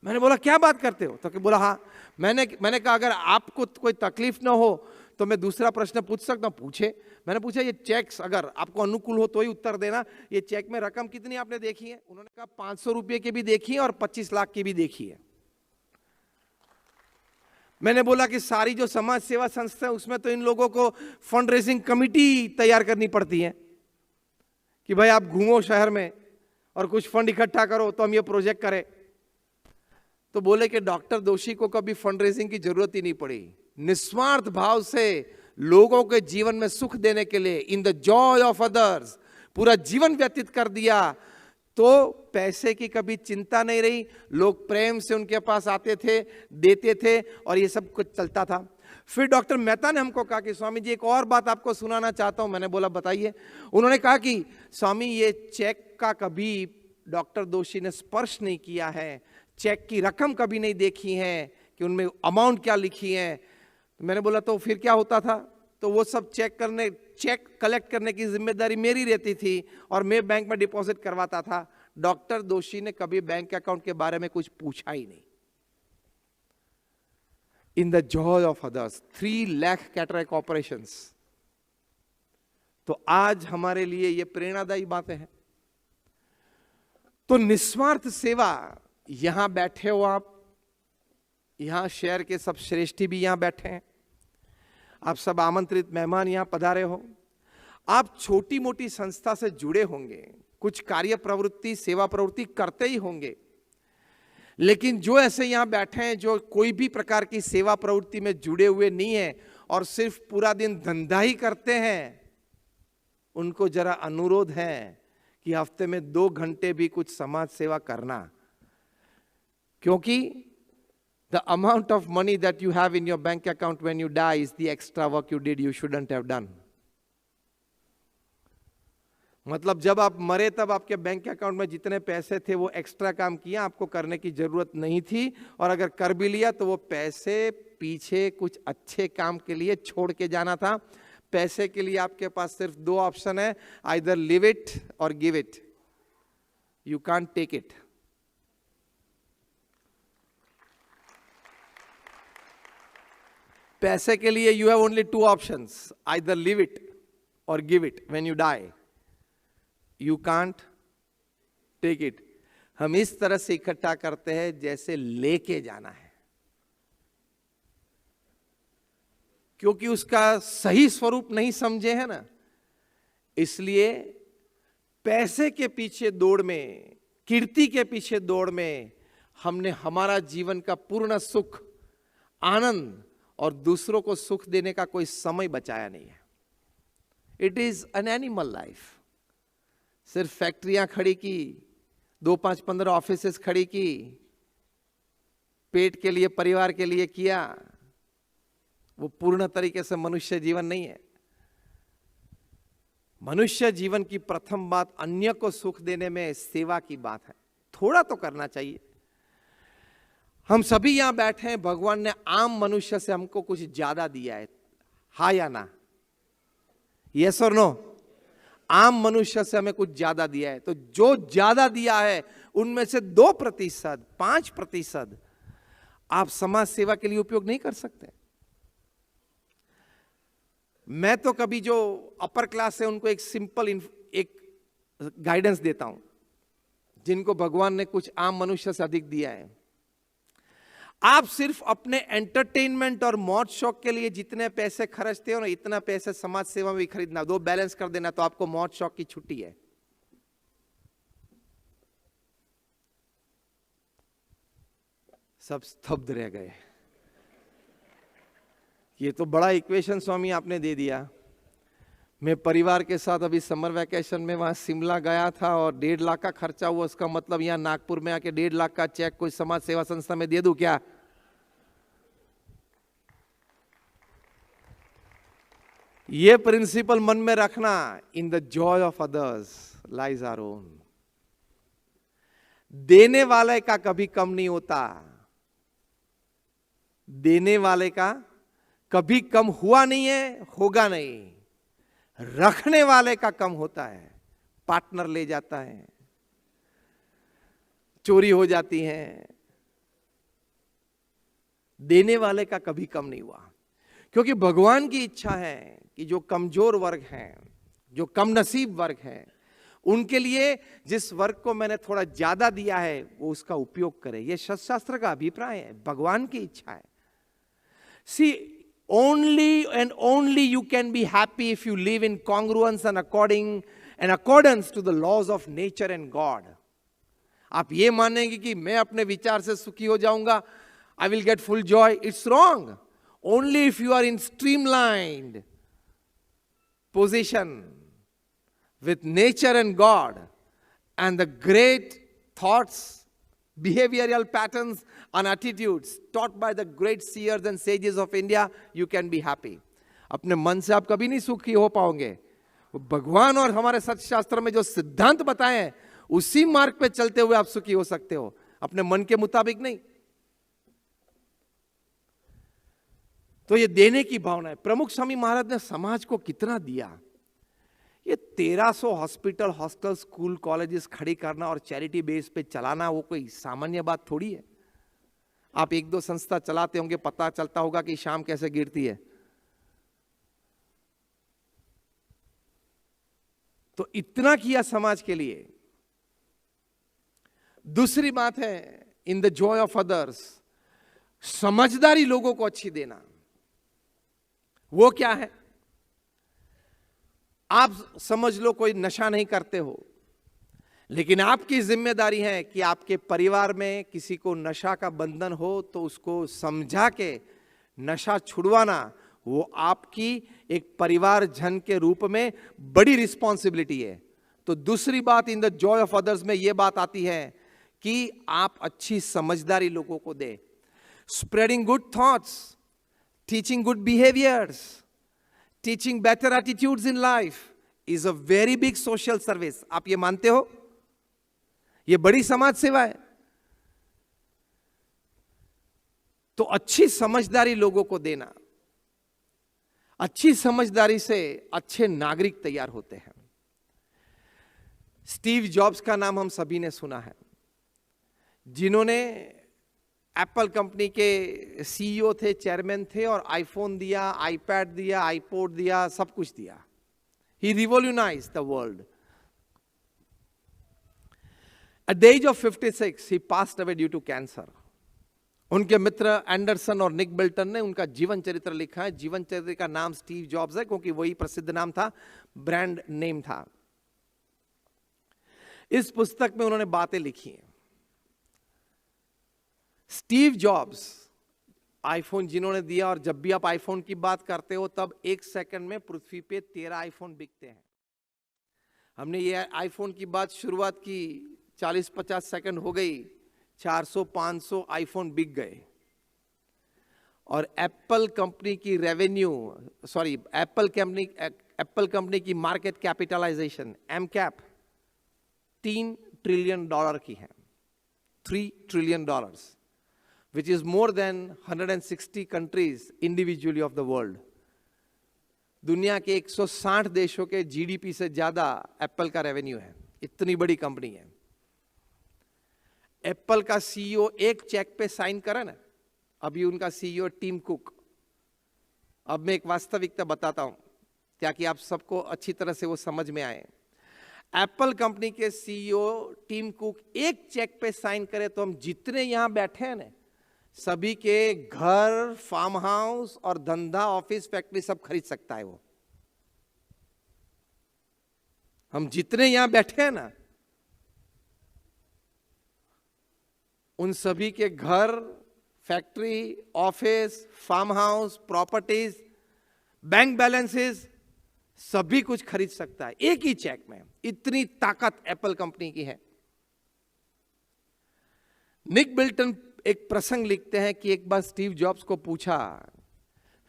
मैंने बोला क्या बात करते हो, तो बोला हाँ। मैंने कहा अगर आपको कोई तकलीफ ना हो तो मैं दूसरा प्रश्न पूछ सकता हूं। पूछे। मैंने पूछा ये चेक्स अगर आपको अनुकूल हो तो ही उत्तर देना, ये चेक में रकम कितनी आपने देखी है। उन्होंने कहा 500 रुपए की भी देखी है और 25 लाख की भी देखी है। मैंने बोला कि सारी जो समाज सेवा संस्था है उसमें तो इन लोगों को फंड रेजिंग कमिटी तैयार करनी पड़ती है कि भाई आप घूमो शहर में और कुछ फंड इकट्ठा करो तो हम ये प्रोजेक्ट करें। तो बोले कि डॉक्टर दोषी को कभी फंड रेजिंग की जरूरत ही नहीं पड़ी। निस्वार्थ भाव से लोगों के जीवन में सुख देने के लिए, इन द जॉय ऑफ अदर्स, पूरा जीवन व्यतीत कर दिया। तो पैसे की कभी चिंता नहीं रही, लोग प्रेम से उनके पास आते थे, देते थे, और ये सब कुछ चलता था। फिर डॉक्टर मेहता ने हमको कहा कि स्वामी जी एक और बात आपको सुनाना चाहता हूं। मैंने बोला बताइए। उन्होंने कहा कि स्वामी ये चेक का कभी डॉक्टर दोषी ने स्पर्श नहीं किया है, चेक की रकम कभी नहीं देखी है कि उनमें अमाउंट क्या लिखी है। मैंने बोला तो फिर क्या होता था। तो वो सब चेक कलेक्ट करने की जिम्मेदारी मेरी रहती थी और मैं बैंक में डिपॉजिट करवाता था। डॉक्टर दोषी ने कभी बैंक अकाउंट के बारे में कुछ पूछा ही नहीं। इन the joy of others, 3 lakh cataract operations. तो आज हमारे लिए ये प्रेरणादायी बातें हैं। तो निस्वार्थ सेवा, यहां बैठे हो आप, यहां शहर के सब श्रेष्ठी भी यहां बैठे हैं, आप सब आमंत्रित मेहमान यहां पधारे हो। आप छोटी मोटी संस्था से जुड़े होंगे, कुछ कार्य प्रवृत्ति, सेवा प्रवृत्ति करते ही होंगे, लेकिन जो ऐसे यहां बैठे हैं जो कोई भी प्रकार की सेवा प्रवृत्ति में जुड़े हुए नहीं है और सिर्फ पूरा दिन धंधा ही करते हैं, उनको जरा अनुरोध है कि हफ्ते में 2 घंटे भी कुछ समाज सेवा करना। क्योंकि the amount of money that you have in your bank account when you die is the extra work you did you shouldn't have done. मतलब जब आप मरे तब आपके बैंक अकाउंट में जितने पैसे थे वो एक्स्ट्रा काम किया, आपको करने की जरूरत नहीं थी, और अगर कर भी लिया तो वो पैसे पीछे कुछ अच्छे काम के लिए छोड़ के जाना था। पैसे के लिए आपके पास सिर्फ 2 ऑप्शन है, either live it or give it, you can't take it. पैसे के लिए you have only 2 options, either live it or give it when you die, you can't take it. हम इस तरह से इकट्ठा करते हैं जैसे लेके जाना है, क्योंकि उसका सही स्वरूप नहीं समझे है ना। इसलिए पैसे के पीछे दौड़ में, कीर्ति के पीछे दौड़ में हमने हमारा जीवन का पूर्ण सुख, आनंद और दूसरों को सुख देने का कोई समय बचाया नहीं है। It is an animal life. सिर्फ फैक्ट्रियां खड़ी की, 2, 5, 15 ऑफिसेस खड़ी की, पेट के लिए, परिवार के लिए किया, वो पूर्ण तरीके से मनुष्य जीवन नहीं है। मनुष्य जीवन की प्रथम बात अन्य को सुख देने में सेवा की बात है। थोड़ा तो करना चाहिए। हम सभी यहां बैठे हैं, भगवान ने आम मनुष्य से हमको कुछ ज्यादा दिया है, हा या ना? यस और नो? आम मनुष्य से हमें कुछ ज्यादा दिया है। तो जो ज्यादा दिया है उनमें से 2%, 5% आप समाज सेवा के लिए उपयोग नहीं कर सकते। मैं तो कभी जो अपर क्लास है उनको एक सिंपल एक गाइडेंस देता हूं, जिनको भगवान ने कुछ आम मनुष्य से अधिक दिया है। आप सिर्फ अपने एंटरटेनमेंट और मौज शौक के लिए जितने पैसे खर्चते हो ना, इतना पैसे समाज सेवा में भी खरीदना, 2 बैलेंस कर देना, तो आपको मौज शौक की छुट्टी है। सब स्तब्ध रह गए। ये तो बड़ा इक्वेशन स्वामी आपने दे दिया। मैं परिवार के साथ अभी समर वैकेशन में वहां शिमला गया था और 1.5 लाख का खर्चा हुआ। उसका मतलब यहां नागपुर में आके 1.5 लाख का चेक कोई समाज सेवा संस्था में दे दूं क्या? ये प्रिंसिपल मन में रखना। In the joy of others lies our own. देने वाले का कभी कम नहीं होता। देने वाले का कभी कम हुआ नहीं है, होगा नहीं। रखने वाले का कम होता है। पार्टनर ले जाता है, चोरी हो जाती है। देने वाले का कभी कम नहीं हुआ, क्योंकि भगवान की इच्छा है कि जो कमजोर वर्ग हैं, जो कम नसीब वर्ग हैं, उनके लिए जिस वर्ग को मैंने थोड़ा ज्यादा दिया है वो उसका उपयोग करे। यह शास्त्र का अभिप्राय है, भगवान की इच्छा है। सी, only and only you can be happy if you live in congruence and accordance to the laws of nature and God. आप ये मानेंगे कि मैं अपने विचार से सुखी हो जाऊंगा, I will get full joy. It's wrong. Only if you are in streamlined position with nature and God and the great thoughts, behavioral patterns and attitudes taught by the great seers and sages of India, you can be happy. अपने मन से आप कभी नहीं सुखी हो पाओगे। भगवान और हमारे सत्य शास्त्र में जो सिद्धांत बताए हैं उसी मार्ग पे चलते हुए आप सुखी हो सकते हो, अपने मन के मुताबिक नहीं। तो ये देने की भावना है। प्रमुख स्वामी महाराज ने समाज को कितना दिया। ये 1300 हॉस्पिटल, हॉस्टल, स्कूल, कॉलेजेस खड़ी करना और चैरिटी बेस पे चलाना वो कोई सामान्य बात थोड़ी है। आप 1-2 संस्था चलाते होंगे, पता चलता होगा कि शाम कैसे गिरती है। तो इतना किया समाज के लिए। दूसरी बात है, in the joy of others, समझदारी लोगों को अच्छी देना। वो क्या है? आप समझ लो कोई नशा नहीं करते हो, लेकिन आपकी जिम्मेदारी है कि आपके परिवार में किसी को नशा का बंधन हो तो उसको समझा के नशा छुड़वाना, वो आपकी एक परिवार जन के रूप में बड़ी रिस्पॉन्सिबिलिटी है। तो दूसरी बात इन द जॉय ऑफ अदर्स में यह बात आती है कि आप अच्छी समझदारी लोगों को दे। Spreading good thoughts, teaching good behaviours, teaching better attitudes in life is a very big social service. आप ये मानते हो? ये बड़ी समाज सेवा है। तो अच्छी समझदारी लोगों को देना, अच्छी समझदारी से अच्छे नागरिक तैयार होते हैं। स्टीव जॉब्स का नाम हम सभी ने सुना है, जिन्होंने एप्पल कंपनी के सीईओ थे, चेयरमैन थे, और आईफोन दिया, आईपैड दिया, आईपॉड दिया, सब कुछ दिया। He revolutionised the world. At the age of 56, he passed away due to cancer. उनके मित्र एंडरसन और निक बिल्टन ने उनका जीवन चरित्र लिखा है। जीवन चरित्र का नाम स्टीव जॉब्स है क्योंकि वही प्रसिद्ध नाम था, ब्रांड नेम था। इस पुस्तक में उन्होंने बातें लिखी हैं। स्टीव जॉब्स आईफोन जिन्होंने दिया, और जब भी आप आईफोन की बात करते हो तब 1 सेकंड में पृथ्वी पे 13 आईफोन बिकते हैं। हमने ये आईफोन की बात शुरुआत की, 40-50 सेकंड हो गई, 400-500 आईफोन बिक गए। और एप्पल कंपनी की रेवेन्यू, सॉरी एप्पल कंपनी की market capitalization M cap $3 trillion की है, $3 trillion, which is more than 160 countries individually of the world. दुनिया के 160 देशों के जीडीपी से ज्यादा एप्पल का रेवेन्यू है, इतनी बड़ी कंपनी है। एप्पल का सीईओ एक चेक पे साइन करे ना, अभी उनका सीईओ टिम कुक। अब मैं एक वास्तविकता बताता हूं ताकि आप सबको अच्छी तरह से वो समझ में आए। एप्पल कंपनी के सीईओ टिम कुक एक चेक पे साइन करे तो हम जितने यहां बैठे हैं ना, सभी के घर, फार्म हाउस और धंधा, ऑफिस, फैक्ट्री सब खरीद सकता है वो। हम जितने यहां बैठे हैं ना, उन सभी के घर, factory, office, farm house, properties, bank balances, सभी कुछ खरीद सकता है एक ही चेक में। इतनी ताकत एप्पल कंपनी की है। निक बिल्टन एक प्रसंग लिखते हैं कि एक बार स्टीव जॉब्स को पूछा,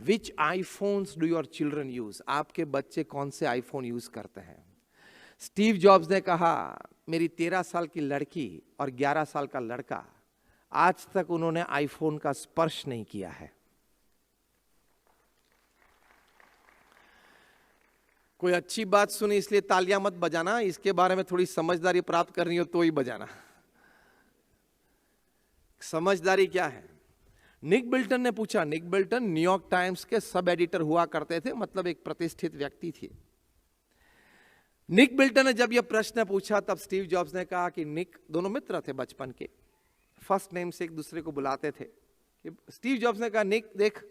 which iPhones do your children use, आपके बच्चे कौन से आईफोन यूज करते हैं। स्टीव जॉब्स ने कहा, मेरी 13 साल की लड़की और 11 साल का लड़का, आज तक उन्होंने आईफोन का स्पर्श नहीं किया है। कोई अच्छी बात सुनी इसलिए तालियां मत बजाना, इसके बारे में थोड़ी समझदारी प्राप्त करनी हो तो ही बजाना। समझदारी क्या है? निक बिल्टन ने पूछा। निक बिल्टन न्यूयॉर्क टाइम्स के सब एडिटर हुआ करते थे, मतलब एक प्रतिष्ठित व्यक्ति थे। निक बिल्टन ने जब यह प्रश्न पूछा तब स्टीव जॉब्स ने कहा कि निक, दोनों मित्र थे बचपन के, फर्स्ट नेम से एक दूसरे को बुलाते थे। स्टीव जॉब्स ने कहा, निक देख,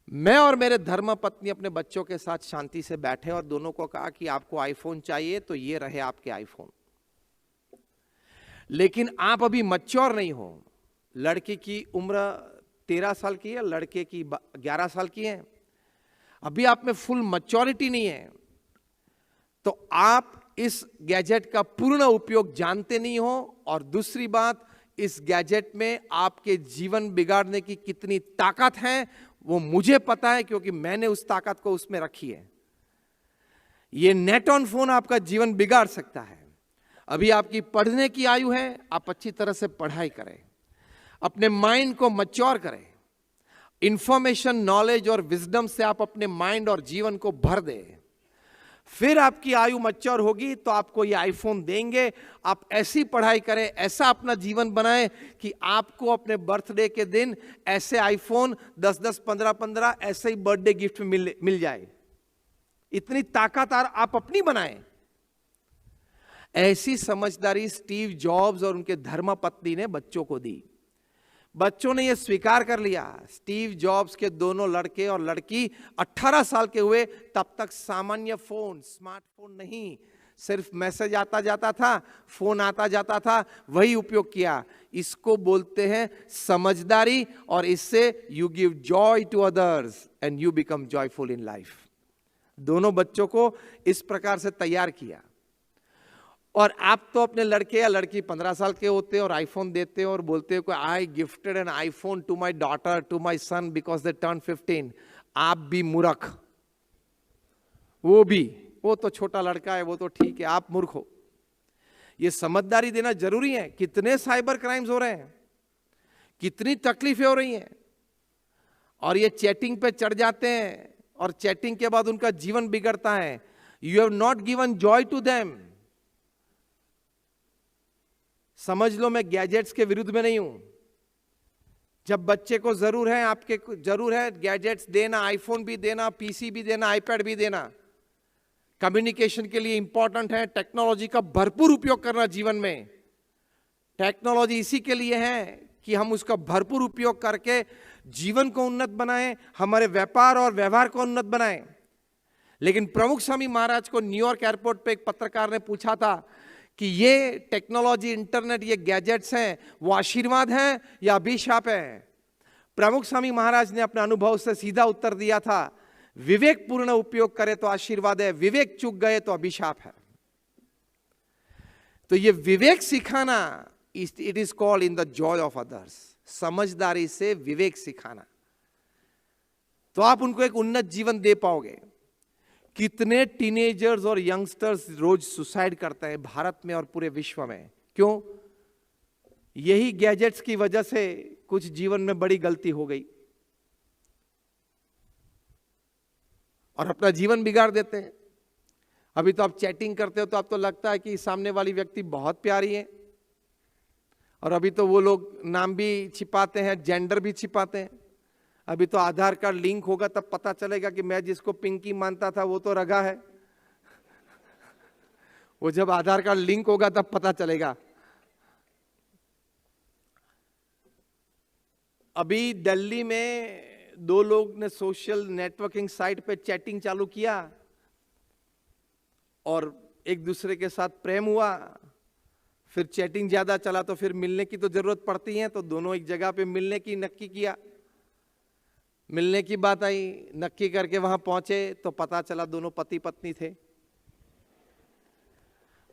मैं और मेरे धर्म पत्नी अपने बच्चों के साथ शांति से बैठे और दोनों को कहा कि आपको आईफोन चाहिए तो ये रहे आपके आईफोन, लेकिन आप अभी मैच्योर नहीं हो। लड़की की उम्र 13 साल की है, लड़के की 11 साल की है, अभी आप में फुल मैच्योरिटी नहीं है, तो आप इस गैजेट का पूर्ण उपयोग जानते नहीं हो। और दूसरी बात, इस गैजेट में आपके जीवन बिगाड़ने की कितनी ताकत है वो मुझे पता है, क्योंकि मैंने उस ताकत को उसमें रखी है। ये नेट ऑन फोन आपका जीवन बिगाड़ सकता है। अभी आपकी पढ़ने की आयु है, आप अच्छी तरह से पढ़ाई करें, अपने माइंड को मैच्योर करें, इंफॉर्मेशन, नॉलेज और विजडम से आप अपने माइंड और जीवन को भर दें। फिर आपकी आयु मैच्योर होगी तो आपको ये आईफोन देंगे। आप ऐसी पढ़ाई करें, ऐसा अपना जीवन बनाएं कि आपको अपने बर्थडे के दिन ऐसे आईफोन 10-10, 15-15 ऐसे ही बर्थडे गिफ्ट में मिल जाए। इतनी ताकत आप अपनी बनाएं। ऐसी समझदारी स्टीव जॉब्स और उनके धर्मपत्नी ने बच्चों को दी। बच्चों ने यह स्वीकार कर लिया। स्टीव जॉब्स के दोनों लड़के और लड़की 18 साल के हुए तब तक सामान्य फोन, स्मार्टफोन नहीं, सिर्फ मैसेज आता जाता था, फोन आता जाता था, वही उपयोग किया। इसको बोलते हैं समझदारी, और इससे you give joy to others and you become joyful in life. दोनों बच्चों को इस प्रकार से तैयार किया। और आप तो अपने लड़के या लड़की 15 साल के होते और आईफोन देते हो और बोलते हो I gifted an iPhone to my daughter, to my son because they turn 15। आप भी मूर्ख, वो तो छोटा लड़का है, वो तो ठीक है, आप मूर्ख हो। ये समझदारी देना जरूरी है। कितने साइबर क्राइम्स हो रहे हैं, कितनी तकलीफें हो रही हैं, और ये चैटिंग पे चढ़ जाते हैं और चैटिंग के बाद उनका जीवन बिगड़ता है। You have not given joy to them. समझ लो, मैं गैजेट्स के विरुद्ध में नहीं हूं। जब बच्चे को जरूर है, आपके जरूर है गैजेट्स देना, आईफोन भी देना, पीसी भी देना, आईपैड भी देना, कम्युनिकेशन के लिए इंपॉर्टेंट है। टेक्नोलॉजी का भरपूर उपयोग करना जीवन में। टेक्नोलॉजी इसी के लिए है कि हम उसका भरपूर उपयोग करके जीवन को उन्नत बनाएं, हमारे व्यापार और व्यवहार को उन्नत बनाएं। लेकिन प्रमुख स्वामी महाराज को न्यूयॉर्क एयरपोर्ट पे एक पत्रकार ने पूछा था कि ये टेक्नोलॉजी, इंटरनेट, ये गैजेट्स हैं, वो आशीर्वाद हैं या अभिशाप है। प्रमुख स्वामी महाराज ने अपने अनुभव से सीधा उत्तर दिया था, विवेक पूर्ण उपयोग करे तो आशीर्वाद है, विवेक चूक गए तो अभिशाप है। तो ये विवेक सिखाना, it is called in the joy of others. समझदारी से विवेक सिखाना, तो आप उनको एक उन्नत जीवन दे पाओगे। कितने टीनेजर्स और यंगस्टर्स रोज सुसाइड करते हैं भारत में और पूरे विश्व में, क्यों? यही गैजेट्स की वजह से कुछ जीवन में बड़ी गलती हो गई और अपना जीवन बिगाड़ देते हैं। अभी तो आप चैटिंग करते हो तो आपको लगता है कि सामने वाली व्यक्ति बहुत प्यारी है, और अभी तो वो लोग नाम भी छिपाते हैं, जेंडर भी छिपाते हैं। अभी तो आधार कार्ड लिंक होगा तब पता चलेगा कि मैं जिसको पिंकी मानता था वो तो रगा है। वो जब आधार कार्ड लिंक होगा तब पता चलेगा। अभी दिल्ली में 2 लोग ने सोशल नेटवर्किंग साइट पे चैटिंग चालू किया और एक दूसरे के साथ प्रेम हुआ। फिर चैटिंग ज्यादा चला तो फिर मिलने की तो जरूरत पड़ती है, तो दोनों एक जगह पे मिलने की नक्की किया। मिलने की बात आई, नक्की करके वहां पहुंचे तो पता चला दोनों पति पत्नी थे।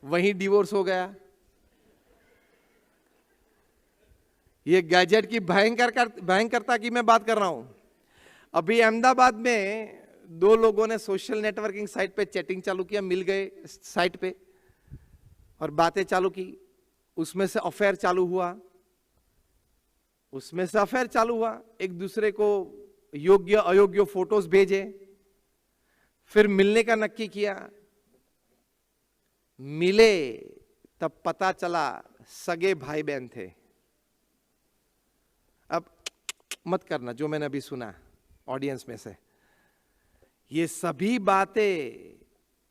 वहीं डिवोर्स हो गया। ये गैजेट की भयंकरता की मैं बात कर रहा हूं। अभी अहमदाबाद में 2 लोगों ने सोशल नेटवर्किंग साइट पे चैटिंग चालू किया, मिल गए साइट पे और बातें चालू की। उसमें से अफेयर चालू हुआ, एक दूसरे को योग्य अयोग्य फोटोज भेजे, फिर मिलने का नक्की किया। मिले तब पता चला सगे भाई बहन थे। अब मत करना जो मैंने अभी सुना ऑडियंस में से, ये सभी बातें,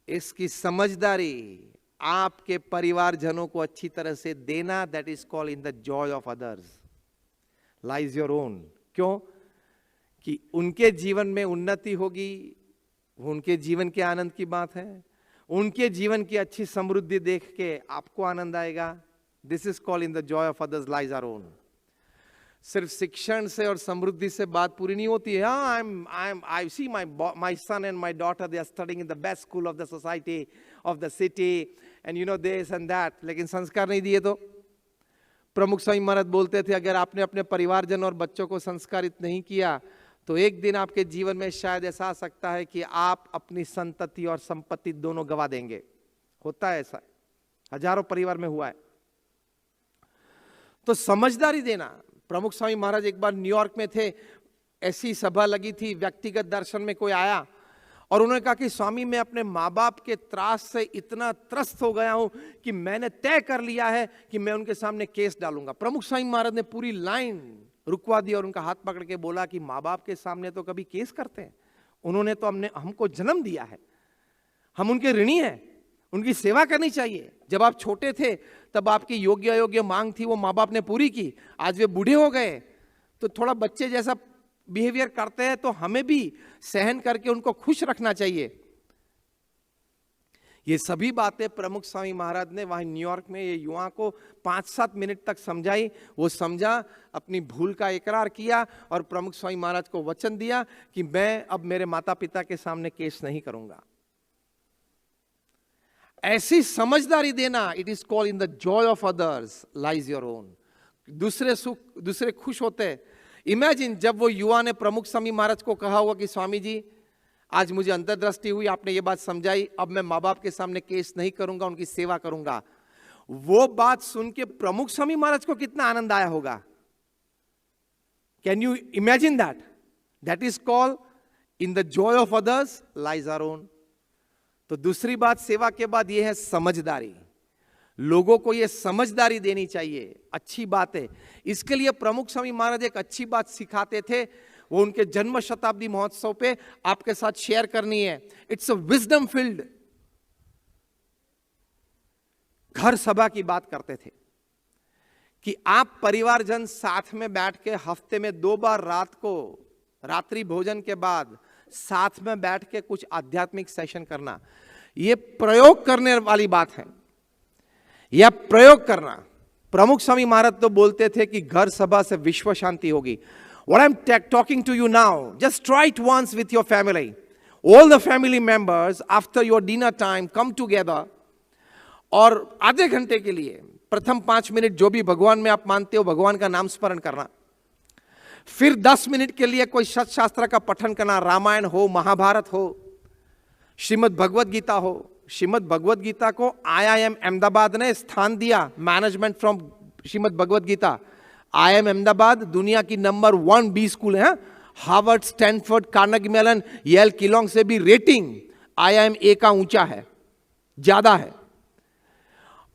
इसकी समझदारी आपके परिवारजनों को अच्छी तरह से देना, that is called in the joy of others lies your own. क्यों? कि उनके जीवन में उन्नति होगी, उनके जीवन के आनंद की बात है। उनके जीवन की अच्छी समृद्धि देख के आपको आनंद आएगा। This is called in the joy of others lies our own. सिर्फ शिक्षण से और समृद्धि से बात पूरी नहीं होती है। I see my son and my daughter, they are studying in the best school of the society of the city and you know this and that, लेकिन संस्कार नहीं दिए तो। प्रमुख स्वामी महाराज बोलते थे, अगर आपने अपने परिवारजन और बच्चों को संस्कारित नहीं किया तो एक दिन आपके जीवन में शायद ऐसा आ सकता है कि आप अपनी संतति और संपत्ति दोनों गवा देंगे। होता है ऐसा, हजारों परिवार में हुआ है। तो समझदारी देना। प्रमुख स्वामी महाराज एक बार न्यूयॉर्क में थे, ऐसी सभा लगी थी, व्यक्तिगत दर्शन में कोई आया और उन्होंने कहा कि स्वामी मैं अपने माँ बाप के त्रास से इतना त्रस्त हो गया हूं कि मैंने तय कर लिया है कि मैं उनके सामने केस डालूंगा। प्रमुख स्वामी महाराज ने पूरी लाइन रुकवा दी और उनका हाथ पकड़ के बोला कि माँ बाप के सामने तो कभी केस करते हैं? उन्होंने तो हमको जन्म दिया है, हम उनके ऋणी हैं, उनकी सेवा करनी चाहिए। जब आप छोटे थे तब आपकी योग्य अयोग्य मांग थी, वो माँ बाप ने पूरी की। आज वे बूढ़े हो गए तो थोड़ा बच्चे जैसा बिहेवियर करते हैं, तो हमें भी सहन करके उनको खुश रखना चाहिए। ये सभी बातें प्रमुख स्वामी महाराज ने वहां न्यूयॉर्क में ये युवा को 5-7 मिनट तक समझाई। वो समझा, अपनी भूल का इकरार किया और प्रमुख स्वामी महाराज को वचन दिया कि मैं अब मेरे माता पिता के सामने केस नहीं करूंगा। ऐसी समझदारी देना, it is called in the joy of others lies your own. दूसरे खुश होते। इमेजिन जब वो युवा ने प्रमुख स्वामी महाराज को कहा होगा कि स्वामी जी आज मुझे अंतर्दृष्टि हुई, आपने ये बात समझाई, अब मैं माँ बाप के सामने केस नहीं करूंगा, उनकी सेवा करूंगा। वो बात सुन के प्रमुख स्वामी महाराज को कितना आनंद आया होगा। Can you imagine that? That is called in the joy of others lies our own. तो दूसरी बात सेवा के बाद ये है समझदारी। लोगों को ये समझदारी देनी चाहिए, अच्छी बात है। इसके लिए प्रमुख स्वामी महाराज एक अच्छी बात सिखाते थे, वो उनके जन्म शताब्दी महोत्सव पे आपके साथ शेयर करनी है। It's a wisdom field. घर सभा की बात करते थे कि आप परिवारजन साथ में बैठ के हफ्ते में 2 बार रात को रात्रि भोजन के बाद साथ में बैठ के कुछ आध्यात्मिक सेशन करना। यह प्रयोग करने वाली बात है, यह प्रयोग करना। प्रमुख स्वामी महाराज तो बोलते थे कि घर सभा से विश्व शांति होगी। What I'm talking to you now, just try it once with your family. All the family members, after your dinner time, come together. और आधे घंटे के लिए प्रथम 5 मिनट जो भी भगवान में आप मानते हो भगवान का नाम स्मरण करना, फिर 10 मिनट के लिए कोई शास्त्र का पठन करना, रामायण हो, महाभारत हो, श्रीमद् भगवद गीता हो। श्रीमद् भगवद गीता को IIM अहमदाबाद ने स्थान दिया, management from Shrimad Bhagavad Gita. IIM Ahmedabad दुनिया की नंबर 1 बी स्कूल है। Harvard, Stanford, Carnegie Mellon, Yale, Kellogg से भी रेटिंग IIM A का ऊंचा है, ज्यादा है।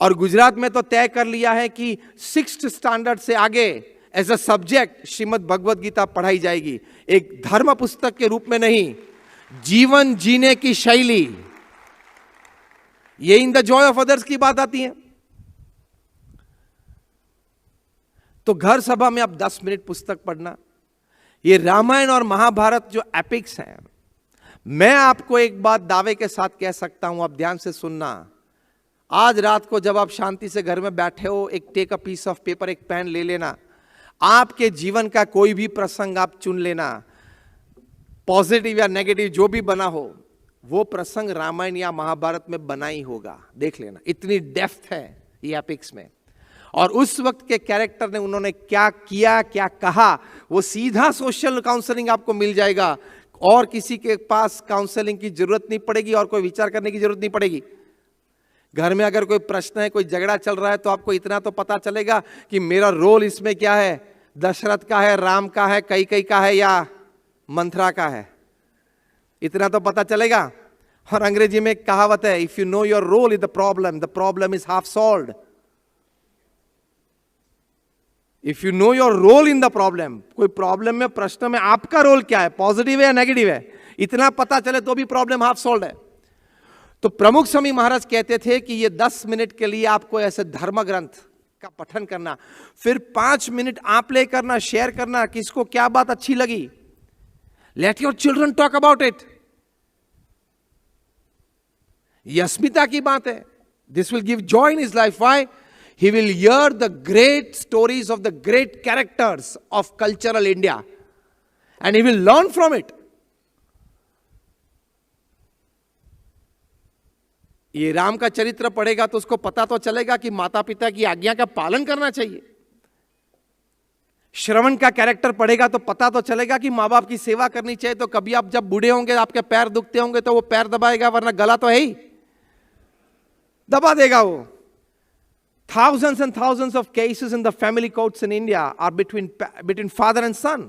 और गुजरात में तो तय कर लिया है कि 6th स्टैंडर्ड से आगे as a subject Shrimad Bhagavad Gita पढ़ाई जाएगी, एक धर्म पुस्तक के रूप में नहीं, जीवन जीने की शैली। ये इन द जॉय ऑफ अदर्स की बात आती है। तो घर सभा में आप 10 मिनट पुस्तक पढ़ना। ये रामायण और महाभारत जो एपिक्स हैं, मैं आपको एक बात दावे के साथ कह सकता हूं, आप ध्यान से सुनना। आज रात को जब आप शांति से घर में बैठे हो, एक take a piece of paper, एक पेन ले लेना, आपके जीवन का कोई भी प्रसंग आप चुन लेना, पॉजिटिव या नेगेटिव जो भी बना हो, वो प्रसंग रामायण या महाभारत में बना ही होगा। देख लेना, इतनी डेप्थ है ये एपिक्स में। और उस वक्त के कैरेक्टर ने उन्होंने क्या किया, क्या कहा, वो सीधा सोशल काउंसलिंग आपको मिल जाएगा। और किसी के पास काउंसलिंग की जरूरत नहीं पड़ेगी और कोई विचार करने की जरूरत नहीं पड़ेगी। घर में अगर कोई प्रश्न है, कोई झगड़ा चल रहा है, तो आपको इतना तो पता चलेगा कि मेरा रोल इसमें क्या है, दशरथ का है, राम का है, कैकेयी का है या मंथरा का है, इतना तो पता चलेगा। और अंग्रेजी में एक कहावत है, if you know your role in the problem is half solved. If you know your role in the problem, कोई प्रॉब्लम में, प्रश्न में आपका रोल क्या है, पॉजिटिव है या नेगेटिव है, इतना पता चले तो भी प्रॉब्लम हाफ सॉल्व्ड है। तो प्रमुख स्वामी महाराज कहते थे कि ये 10 मिनट के लिए आपको ऐसे धर्म ग्रंथ का पठन करना, फिर 5 मिनट आप ले करना, शेयर करना, किसको क्या बात अच्छी लगी। Let your children talk about it. ये अस्मिता की बात है। This will give joy in his life. Why? He will hear the great stories of the great characters of cultural India and he will learn from it. ये राम का चरित्र पढ़ेगा तो उसको पता तो चलेगा कि माता पिता की आज्ञा का पालन करना चाहिए। श्रवण का कैरेक्टर पढ़ेगा तो पता तो चलेगा कि माँ बाप की सेवा करनी चाहिए। तो कभी आप जब बूढ़े होंगे, आपके पैर दुखते होंगे, तो वो पैर दबाएगा, वरना गला तो है ही, दबा देगा वो। Thousands and thousands of cases in the family courts in India are between father and son.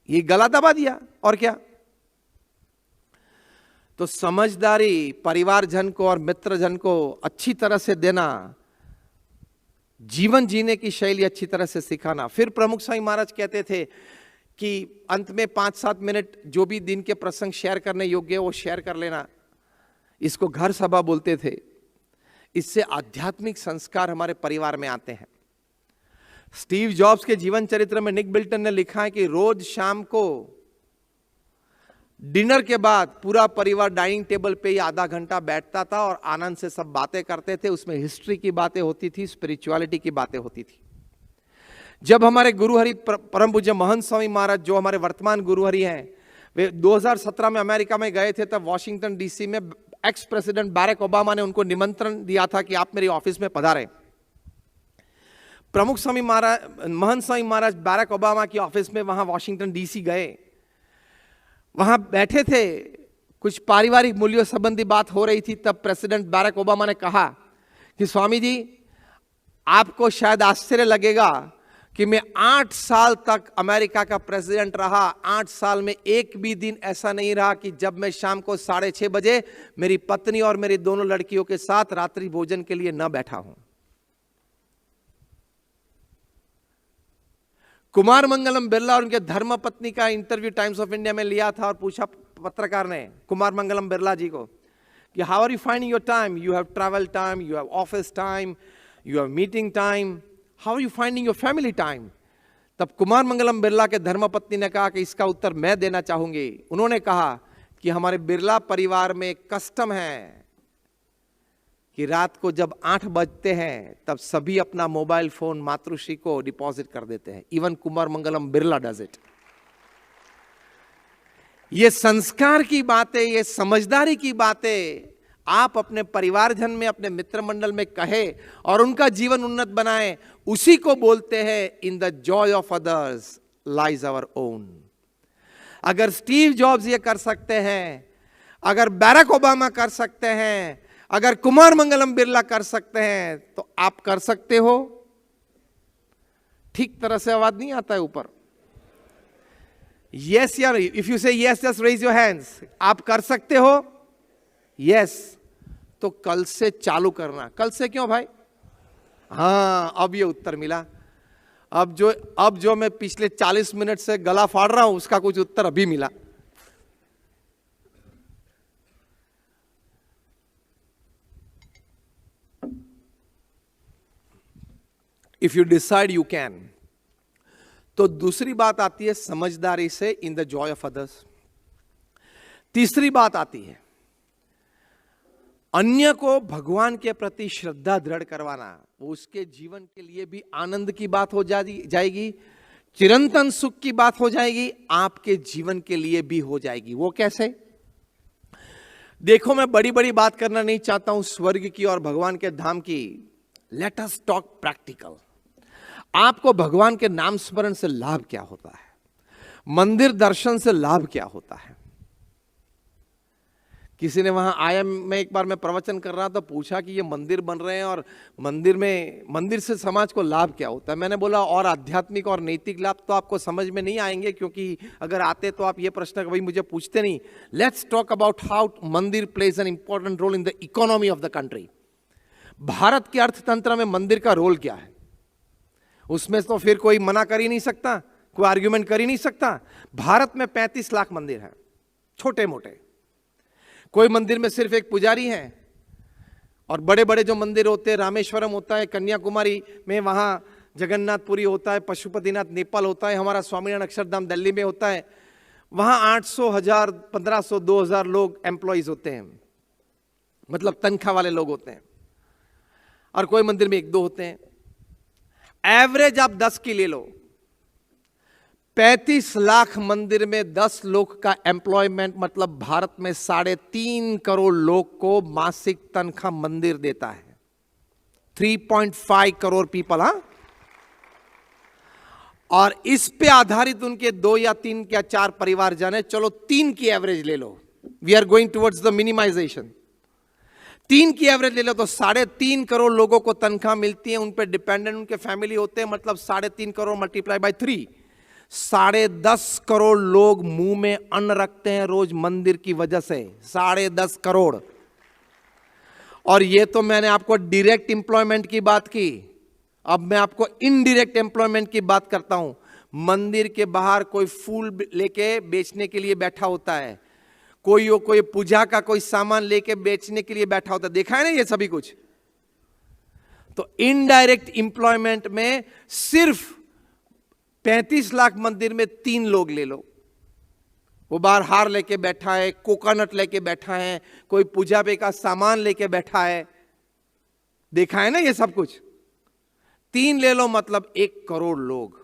ये गला दबा दिया, और क्या। तो समझदारी परिवारजन को और मित्रजन को अच्छी तरह से देना, जीवन जीने की शैली अच्छी तरह से सिखाना। फिर प्रमुख स्वामी महाराज कहते थे कि अंत में 5-7 मिनट जो भी दिन के प्रसंग शेयर करने योग्य है वो शेयर कर लेना। इसको घर सभा बोलते थे। इससे आध्यात्मिक संस्कार हमारे परिवार में आते हैं। स्टीव जॉब्स के जीवन चरित्र में निक बिल्टन ने लिखा है कि रोज शाम को डिनर के बाद पूरा परिवार डाइनिंग टेबल पे ही आधा घंटा बैठता था और आनंद से सब बातें करते थे। उसमें हिस्ट्री की बातें होती थी, स्पिरिचुअलिटी की बातें होती थी। जब हमारे गुरुहरि परम पूज्य महंत स्वामी महाराज, जो हमारे वर्तमान गुरुहरि हैं, वे 2017 में अमेरिका में गए थे, तब वॉशिंगटन डीसी में एक्स प्रेसिडेंट बैरक ओबामा ने उनको निमंत्रण दिया था कि आप मेरे ऑफिस में पधारें। प्रमुख स्वामी महाराज, महंत स्वामी महाराज बैरक ओबामा की ऑफिस में वहां वॉशिंगटन डीसी गए, वहां बैठे थे, कुछ पारिवारिक मूल्यों संबंधी बात हो रही थी। तब प्रेसिडेंट बैरक ओबामा ने कहा कि स्वामी जी, आपको शायद आश्चर्य लगेगा कि मैं 8 साल तक अमेरिका का प्रेसिडेंट रहा, 8 साल में एक भी दिन ऐसा नहीं रहा कि जब मैं शाम को 6:30 बजे मेरी पत्नी और मेरी दोनों लड़कियों के साथ रात्रि भोजन के लिए न बैठा हूं। कुमार मंगलम बिरला और उनके धर्मपत्नी का इंटरव्यू टाइम्स ऑफ इंडिया में लिया था और पूछा पत्रकार ने कुमार मंगलम बिरला जी को कि how are you finding your time, you have travel time, you have office time, you have meeting time, how are you finding your family time. तब कुमार मंगलम बिरला के धर्मपत्नी ने कहा कि इसका उत्तर मैं देना चाहूंगी। उन्होंने कहा कि हमारे बिरला परिवार में कस्टम है कि रात को जब 8 बजते हैं तब सभी अपना मोबाइल फोन मातृश्री को डिपॉजिट कर देते हैं। Even Kumar Mangalam Birla does it. ये संस्कार की बातें, ये समझदारी की बातें आप अपने परिवारजन में, अपने मित्र मंडल में कहे और उनका जीवन उन्नत बनाएं, उसी को बोलते हैं in the joy of others lies our own. अगर स्टीव जॉब्स ये कर सकते हैं, अगर बैरक ओबामा कर सकते हैं, अगर कुमार मंगलम बिरला कर सकते हैं, तो आप कर सकते हो। ठीक तरह से आवाज नहीं आता है ऊपर। यस या if you say yes just raise your hands. आप कर सकते हो? यस। तो कल से चालू करना। कल से क्यों भाई? हाँ, अब ये उत्तर मिला। अब जो मैं पिछले 40 मिनट से गला फाड़ रहा हूं, उसका कुछ उत्तर अभी मिला। If you decide you can. तो दूसरी बात आती है समझदारी से इन द जॉय ऑफ अदर्स। तीसरी बात आती है अन्य को भगवान के प्रति श्रद्धा दृढ़ करवाना। वो उसके जीवन के लिए भी आनंद की बात हो जाएगी, चिरंतन सुख की बात हो जाएगी, आपके जीवन के लिए भी हो जाएगी। वो कैसे? देखो, मैं बड़ी बड़ी बात करना नहीं चाहता हूं स्वर्ग की और भगवान के धाम की। Let us talk practical. आपको भगवान के नाम स्मरण से लाभ क्या होता है? मंदिर दर्शन से लाभ क्या होता है? किसी ने वहां आया, मैं एक बार मैं प्रवचन कर रहा था, पूछा कि ये मंदिर बन रहे हैं और मंदिर से समाज को लाभ क्या होता है? मैंने बोला और आध्यात्मिक और नैतिक लाभ तो आपको समझ में नहीं आएंगे, क्योंकि अगर आते तो आप ये प्रश्न कभी मुझे पूछते नहीं। Let's talk about how mandir plays an important role in the economy of the country. Bharat के अर्थतंत्र में मंदिर का रोल क्या है? उसमें तो फिर कोई मना कर ही नहीं सकता, कोई आर्ग्यूमेंट कर ही नहीं सकता। भारत में 35 लाख मंदिर हैं, छोटे मोटे। कोई मंदिर में सिर्फ एक पुजारी है, और बड़े बड़े जो मंदिर होते हैं, रामेश्वरम होता है कन्याकुमारी में, वहां जगन्नाथपुरी होता है, पशुपतिनाथ नेपाल होता है, हमारा स्वामीनारायण अक्षरधाम दिल्ली में होता है। वहां 800, 1000, 1500, 2000 लोग एम्प्लॉइज होते हैं, मतलब तनख्वाह वाले लोग होते हैं। और कोई मंदिर में 1-2 होते हैं। एवरेज आप 10 की ले लो। 35 लाख मंदिर में 10 लोग का एम्प्लॉयमेंट, मतलब भारत में 3.5 करोड़ लोग को मासिक तनख्वाह मंदिर देता है। 3.5 करोड़ पीपल। हाँ, और इस पे आधारित उनके 2 या 3 या 4 परिवार जाने, चलो 3 की एवरेज ले लो। We are going towards the minimization. 3 की एवरेज ले लो तो 3.5 करोड़ लोगों को तनख्वाह मिलती है, उन पे डिपेंडेंट उनके फैमिली होते हैं, मतलब 3.5 करोड़ मल्टीप्लाई बाय 3, 10.5 करोड़ लोग मुंह में अन्न रखते हैं रोज मंदिर की वजह से। 10.5 करोड़। और ये तो मैंने आपको डायरेक्ट एम्प्लॉयमेंट की बात की। अब मैं आपको इनडायरेक्ट एम्प्लॉयमेंट की बात करता हूं। मंदिर के बाहर कोई फूल लेके बेचने के लिए बैठा होता है, कोई पूजा का कोई सामान लेके बेचने के लिए बैठा होता है। देखा है ना ये सभी कुछ? तो इनडायरेक्ट एम्प्लॉयमेंट में सिर्फ 35 लाख मंदिर में 3 लोग ले लो। वो बाहर हार लेके बैठा है, कोकोनट लेके बैठा है, कोई पूजा पे का सामान लेके बैठा है। देखा है ना ये सब कुछ? 3 ले लो, मतलब 1 करोड़ लोग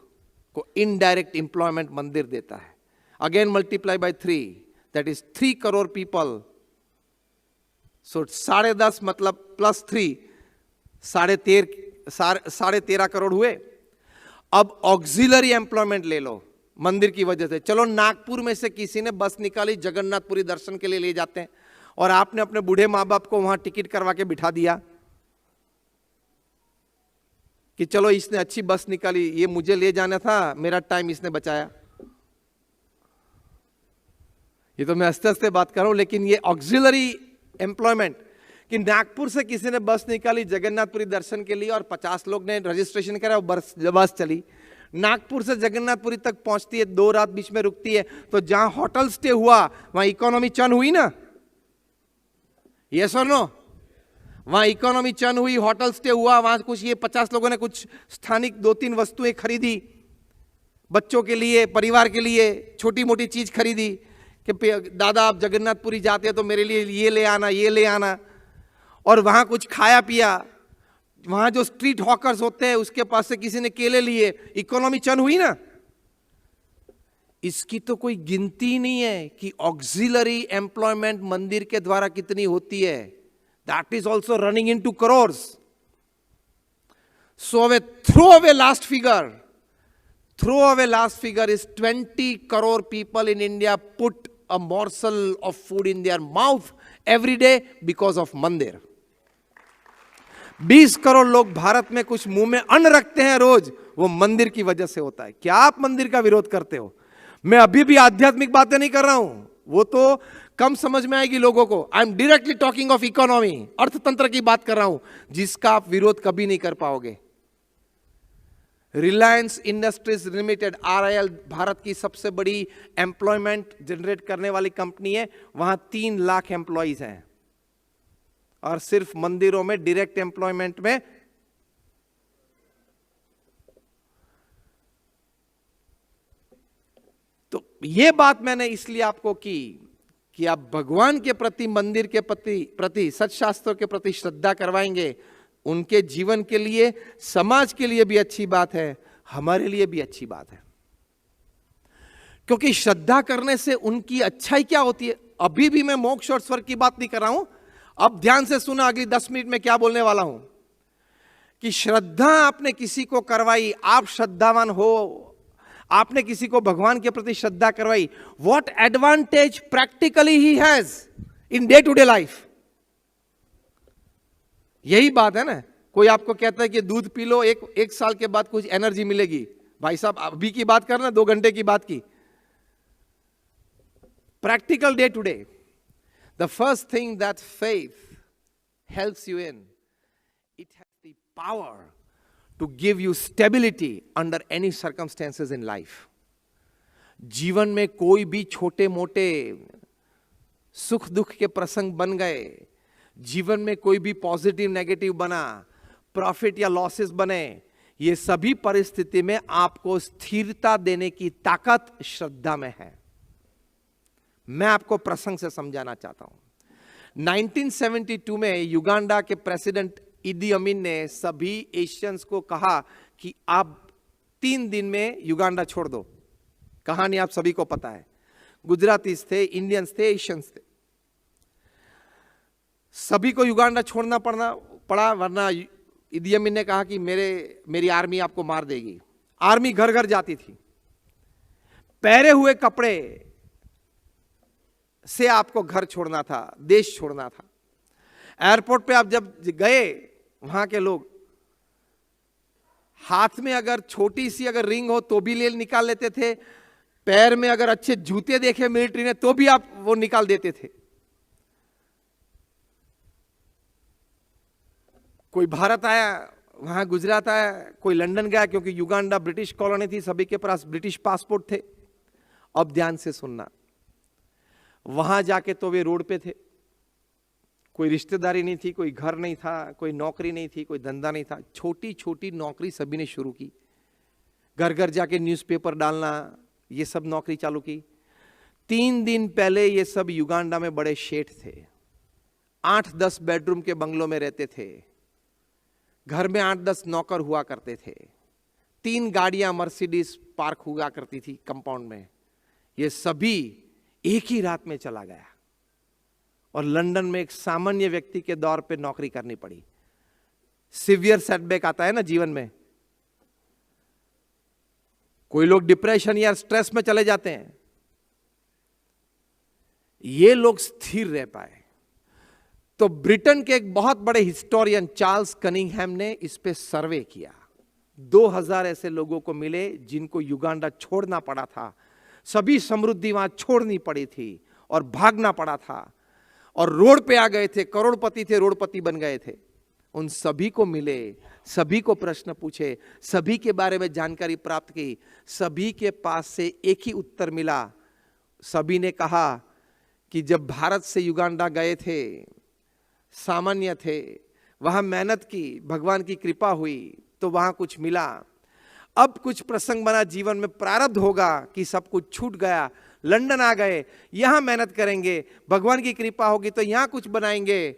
को इनडायरेक्ट एम्प्लॉयमेंट मंदिर देता है। Again multiply by 3, that is 3 crore people. So 10.5 मतलब +3, 13.5 करोड़ हुए। अब ऑक्सिलरी एम्प्लॉयमेंट ले लो मंदिर की वजह से। चलो नागपुर में से किसी ने बस निकाली, जगन्नाथपुरी दर्शन के लिए ले जाते हैं, और आपने अपने बूढ़े माँ बाप को वहां टिकट करवा के बिठा दिया कि चलो इसने अच्छी बस निकाली, ये मुझे ले जाना था, मेरा टाइम इसने बचाया। ये तो मैं हंसते हंसते बात कर रहा हूं, लेकिन ये ऑक्सिलरी एम्प्लॉयमेंट कि नागपुर से किसी ने बस निकाली जगन्नाथपुरी दर्शन के लिए और 50 लोग ने रजिस्ट्रेशन करा, बस चली नागपुर से जगन्नाथपुरी तक पहुंचती है, 2 रात बीच में रुकती है। तो जहां होटल स्टे हुआ वहां इकोनॉमी चर्न हुई ना? यस और नो? वहां इकोनॉमी चर्न हुई, होटल स्टे हुआ, वहां कुछ ये 50 लोगों ने कुछ स्थानिक 2-3 वस्तुएं खरीदी, बच्चों के लिए, परिवार के लिए छोटी मोटी चीज खरीदी कि दादा आप जगन्नाथपुरी जाते हैं तो मेरे लिए ये ले आना, ये ले आना। और वहां कुछ खाया पिया, वहां जो स्ट्रीट हॉकर्स होते हैं उसके पास से किसी ने केले लिए, इकोनॉमी चर्न हुई ना। इसकी तो कोई गिनती नहीं है कि ऑक्सिलरी एम्प्लॉयमेंट मंदिर के द्वारा कितनी होती है। That is also running into crores. So throw away last figure is 20 crore people in India put a morsel of food in their mouth every day because of मंदिर। 20 करोड़ लोग भारत में कुछ मुंह में अन्न रखते हैं रोज, वो मंदिर की वजह से होता है। क्या आप मंदिर का विरोध करते हो? मैं अभी भी आध्यात्मिक बातें नहीं कर रहा हूं, वो तो कम समझ में आएगी लोगों को। I am directly talking of economy, अर्थतंत्र की बात कर रहा हूं, जिसका आप विरोध कभी नहीं कर पाओगे। Reliance industries limited RIL Bharat की सबसे बड़ी एम्प्लॉयमेंट जनरेट करने वाली कंपनी है। वहां 3 लाख एम्प्लॉइज हैं, और सिर्फ मंदिरों में डायरेक्ट एम्प्लॉयमेंट में तो यह बात मैंने इसलिए आपको की कि आप भगवान के प्रति, मंदिर के प्रति, सत्शास्त्रों के प्रति श्रद्धा करवाएंगे। उनके जीवन के लिए, समाज के लिए भी अच्छी बात है, हमारे लिए भी अच्छी बात है। क्योंकि श्रद्धा करने से उनकी अच्छाई क्या होती है। अभी भी मैं मोक्ष और स्वर्ग की बात नहीं कर रहा हूं, अब ध्यान से सुना अगली 10 मिनट में क्या बोलने वाला हूं। कि श्रद्धा आपने किसी को करवाई, आप श्रद्धावान हो, आपने किसी को भगवान के प्रति श्रद्धा करवाई, what advantage practically he has in day to day life. यही बात है ना। कोई आपको कहता है कि दूध पी लो, एक साल के बाद कुछ एनर्जी मिलेगी। भाई साहब अभी की बात करना, 2 घंटे की बात की। Practical day to day, the first thing that faith helps you in, it has the power to give you stability under any circumstances in life. जीवन में कोई भी छोटे मोटे सुख दुख के प्रसंग बन गए, जीवन में कोई भी पॉजिटिव नेगेटिव बना, प्रॉफिट या लॉसेस बने, ये सभी परिस्थिति में आपको स्थिरता देने की ताकत श्रद्धा में है। मैं आपको प्रसंग से समझाना चाहता हूं। 1972 में युगांडा के प्रेसिडेंट इदी अमीन ने सभी एशियंस को कहा कि आप 3 दिन में युगांडा छोड़ दो। कहानी आप सभी को पता है। गुजरातीस थे, इंडियंस थे, एशियंस थे, सभी को युगांडा छोड़ना पड़ा, वरना इदी अमीन ने कहा कि मेरी आर्मी आपको मार देगी। आर्मी घर घर जाती थी, पहरे हुए कपड़े से आपको घर छोड़ना था, देश छोड़ना था। एयरपोर्ट पे आप जब गए, वहां के लोग हाथ में अगर छोटी सी अगर रिंग हो तो भी ले निकाल लेते थे, पैर में अगर अच्छे जूते देखे मिलिट्री ने तो भी आप वो निकाल देते थे। कोई भारत आया, वहां गुजरात आया, कोई लंदन गया, क्योंकि युगांडा ब्रिटिश कॉलोनी थी, सभी के पास ब्रिटिश पासपोर्ट थे। अब ध्यान से सुनना, वहां जाके तो वे रोड पे थे, कोई रिश्तेदारी नहीं थी, कोई घर नहीं था, कोई नौकरी नहीं थी, कोई धंधा नहीं था। छोटी छोटी नौकरी सभी ने शुरू की, घर घर जाके न्यूज़पेपर डालना, ये सब नौकरी चालू की। 3 दिन पहले ये सब युगांडा में बड़े शेठ थे, 8-10 बेडरूम के बंगलों में रहते थे, घर में 8-10 नौकर हुआ करते थे, 3 गाड़ियां मर्सिडीज पार्क हुआ करती थी कंपाउंड में। ये सभी एक ही रात में चला गया, और लंदन में एक सामान्य व्यक्ति के दौर पे नौकरी करनी पड़ी। सिवियर सेटबैक आता है ना जीवन में, कोई लोग डिप्रेशन या स्ट्रेस में चले जाते हैं, ये लोग स्थिर रह पाए। तो ब्रिटेन के एक बहुत बड़े हिस्टोरियन चार्ल्स कनिंघहैम ने इस पे सर्वे किया। 2000 ऐसे लोगों को मिले जिनको युगांडा छोड़ना पड़ा था, सभी समृद्धि वहां छोड़नी पड़ी थी और भागना पड़ा था, और रोड पे आ गए थे, करोड़पति थे, रोडपति बन गए थे। उन सभी को मिले, सभी को प्रश्न पूछे, सभी के बारे में जानकारी प्राप्त की, सभी के पास से एक ही उत्तर मिला। सभी ने कहा कि जब भारत से युगांडा गए थे, सामान्य थे, वहां मेहनत की, भगवान की कृपा हुई तो वहां कुछ मिला। अब कुछ प्रसंग बना जीवन में, प्रारब्ध होगा कि सब कुछ छूट गया, लंदन आ गए, यहां मेहनत करेंगे, भगवान की कृपा होगी तो यहां कुछ बनाएंगे।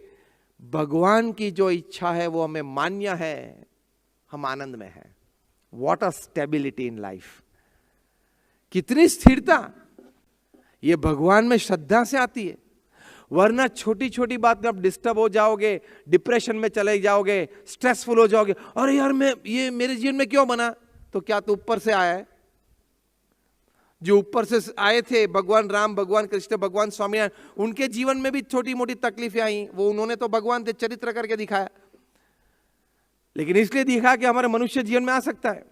भगवान की जो इच्छा है वो हमें मान्य है, हम आनंद में हैं। What a stability in life, कितनी स्थिरता ये भगवान में श्रद्धा से आती है। वरना छोटी छोटी बात में आप डिस्टर्ब हो जाओगे, डिप्रेशन में चले जाओगे, स्ट्रेसफुल हो जाओगे। अरे यार मैं ये मेरे जीवन में क्यों बना? तो क्या तू ऊपर से आया है? जो ऊपर से आए थे भगवान राम, भगवान कृष्ण, भगवान स्वामीनारायण, उनके जीवन में भी छोटी मोटी तकलीफें आई, वो उन्होंने तो भगवान थे, चरित्र करके दिखाया। लेकिन इसलिए दिखा कि हमारे मनुष्य जीवन में आ सकता है।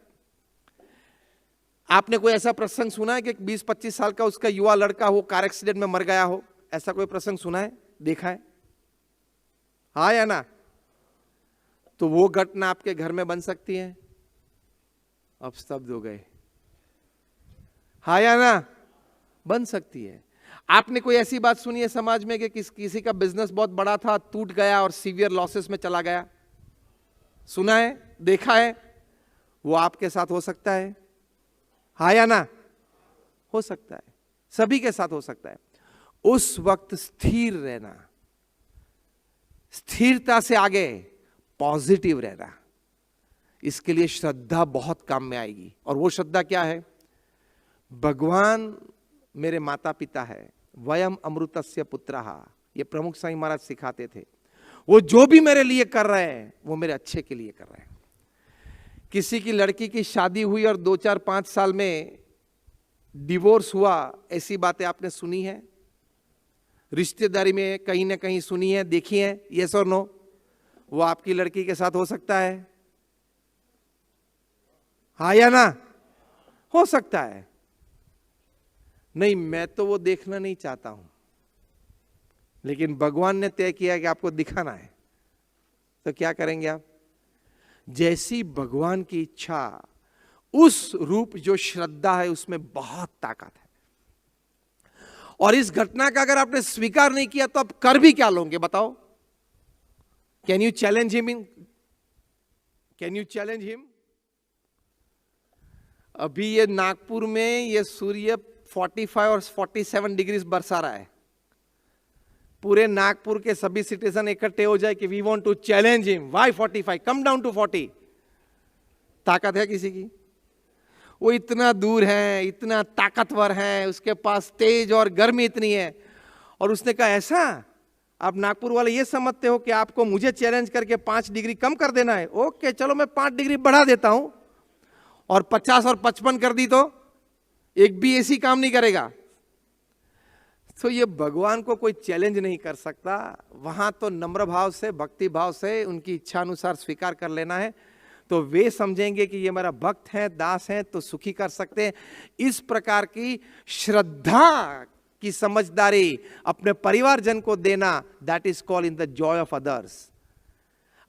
आपने कोई ऐसा प्रसंग सुना है कि 20-25 साल का उसका युवा लड़का हो, कार एक्सीडेंट में मर गया हो? ऐसा कोई प्रसंग सुना है, देखा है? हाँ या ना? तो वो घटना आपके घर में बन सकती है? अब स्तब्ध हो गए। हाँ या ना? बन सकती है। आपने कोई ऐसी बात सुनी है समाज में कि किसी का बिजनेस बहुत बड़ा था, टूट गया और सीवियर लॉसेस में चला गया? सुना है, देखा है? वो आपके साथ हो सकता है? हाँ या ना? हो सकता है, सभी के साथ हो सकता है। उस वक्त स्थिर रहना, स्थिरता से आगे पॉजिटिव रहना, इसके लिए श्रद्धा बहुत काम में आएगी। और वो श्रद्धा क्या है? भगवान मेरे माता पिता है, वयम अमृतस्य पुत्रः, ये प्रमुख स्वामी महाराज सिखाते थे। वो जो भी मेरे लिए कर रहे हैं वो मेरे अच्छे के लिए कर रहे हैं। किसी की लड़की की शादी हुई और 2-4-5 साल में डिवोर्स हुआ, ऐसी बातें आपने सुनी है? रिश्तेदारी में कहीं ना कहीं सुनी है, देखी है? यस और नो? वो आपकी लड़की के साथ हो सकता है? हाँ या ना? हो सकता है। नहीं, मैं तो वो देखना नहीं चाहता हूं, लेकिन भगवान ने तय किया कि आपको दिखाना है, तो क्या करेंगे आप? जैसी भगवान की इच्छा, उस रूप जो श्रद्धा है उसमें बहुत ताकत है। और इस घटना का अगर आपने स्वीकार नहीं किया तो आप कर भी क्या लोगे बताओ? Can you challenge him can you challenge him? अभी ये नागपुर में ये सूर्य 45 और 47 डिग्री बरसा रहा है। पूरे नागपुर के सभी सिटीजन इकट्ठे हो जाए कि we want to challenge him, why 45, come down to 40। ताकत है किसी की? वो इतना दूर है, इतना ताकतवर है, उसके पास तेज और गर्मी इतनी है। और उसने कहा ऐसा, आप नागपुर वाले ये समझते हो कि आपको मुझे चैलेंज करके 5 डिग्री कम कर देना है? ओके चलो मैं 5 डिग्री बढ़ा देता हूं, और 50 और 55 कर दी तो एक भी एसी काम नहीं करेगा। तो ये भगवान को कोई चैलेंज नहीं कर सकता। वहां तो नम्र भाव से, भक्ति भाव से उनकी इच्छा अनुसार स्वीकार कर लेना है, तो वे समझेंगे कि ये मेरा भक्त है, दास है, तो सुखी कर सकते हैं। इस प्रकार की श्रद्धा की समझदारी अपने परिवारजन को देना, that is called in the joy of others.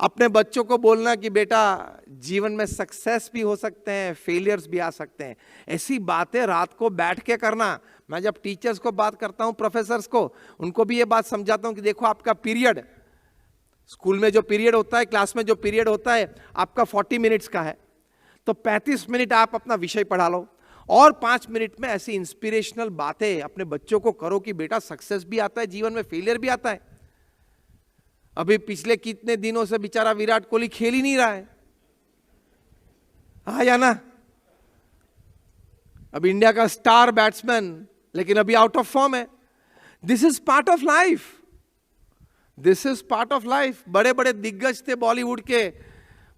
अपने बच्चों को बोलना कि बेटा जीवन में सक्सेस भी हो सकते हैं, फेलियर्स भी आ सकते हैं। ऐसी बातें रात को बैठ के करना। मैं जब टीचर्स को बात करता हूं, प्रोफेसर्स को, उनको भी ये बात समझाता हूं कि देखो आपका पीरियड, स्कूल में जो पीरियड होता है, क्लास में जो पीरियड होता है, आपका 40 मिनट्स का है, तो 35 मिनट आप अपना विषय पढ़ा लो, और 5 मिनट में ऐसी इंस्पिरेशनल बातें अपने बच्चों को करो कि बेटा सक्सेस भी आता है जीवन में, फेलियर भी आता है। अभी पिछले कितने दिनों से बेचारा विराट कोहली खेल ही नहीं रहा है, हाँ या ना? अब इंडिया का स्टार बैट्समैन, लेकिन अभी आउट ऑफ फॉर्म है। This is part of life, this is part of life. बड़े बड़े दिग्गज थे बॉलीवुड के,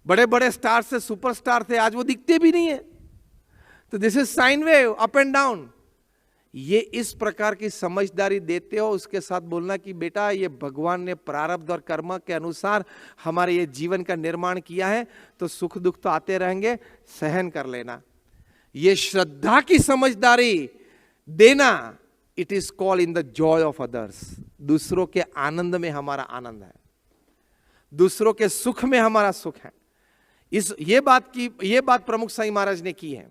बड़े बड़े स्टार से सुपरस्टार थे, आज वो दिखते भी नहीं है। तो this is sine wave, up and down. ये इस प्रकार की समझदारी देते हो, उसके साथ बोलना कि बेटा ये भगवान ने प्रारब्ध और कर्म के अनुसार हमारे ये जीवन का निर्माण किया है, तो सुख दुख तो आते रहेंगे, सहन कर लेना। ये श्रद्धा की समझदारी देना, it is called in the joy of others. दूसरों के आनंद में हमारा आनंद है, दूसरों के सुख में हमारा सुख है। ये बात प्रमुख साईं महाराज ने की है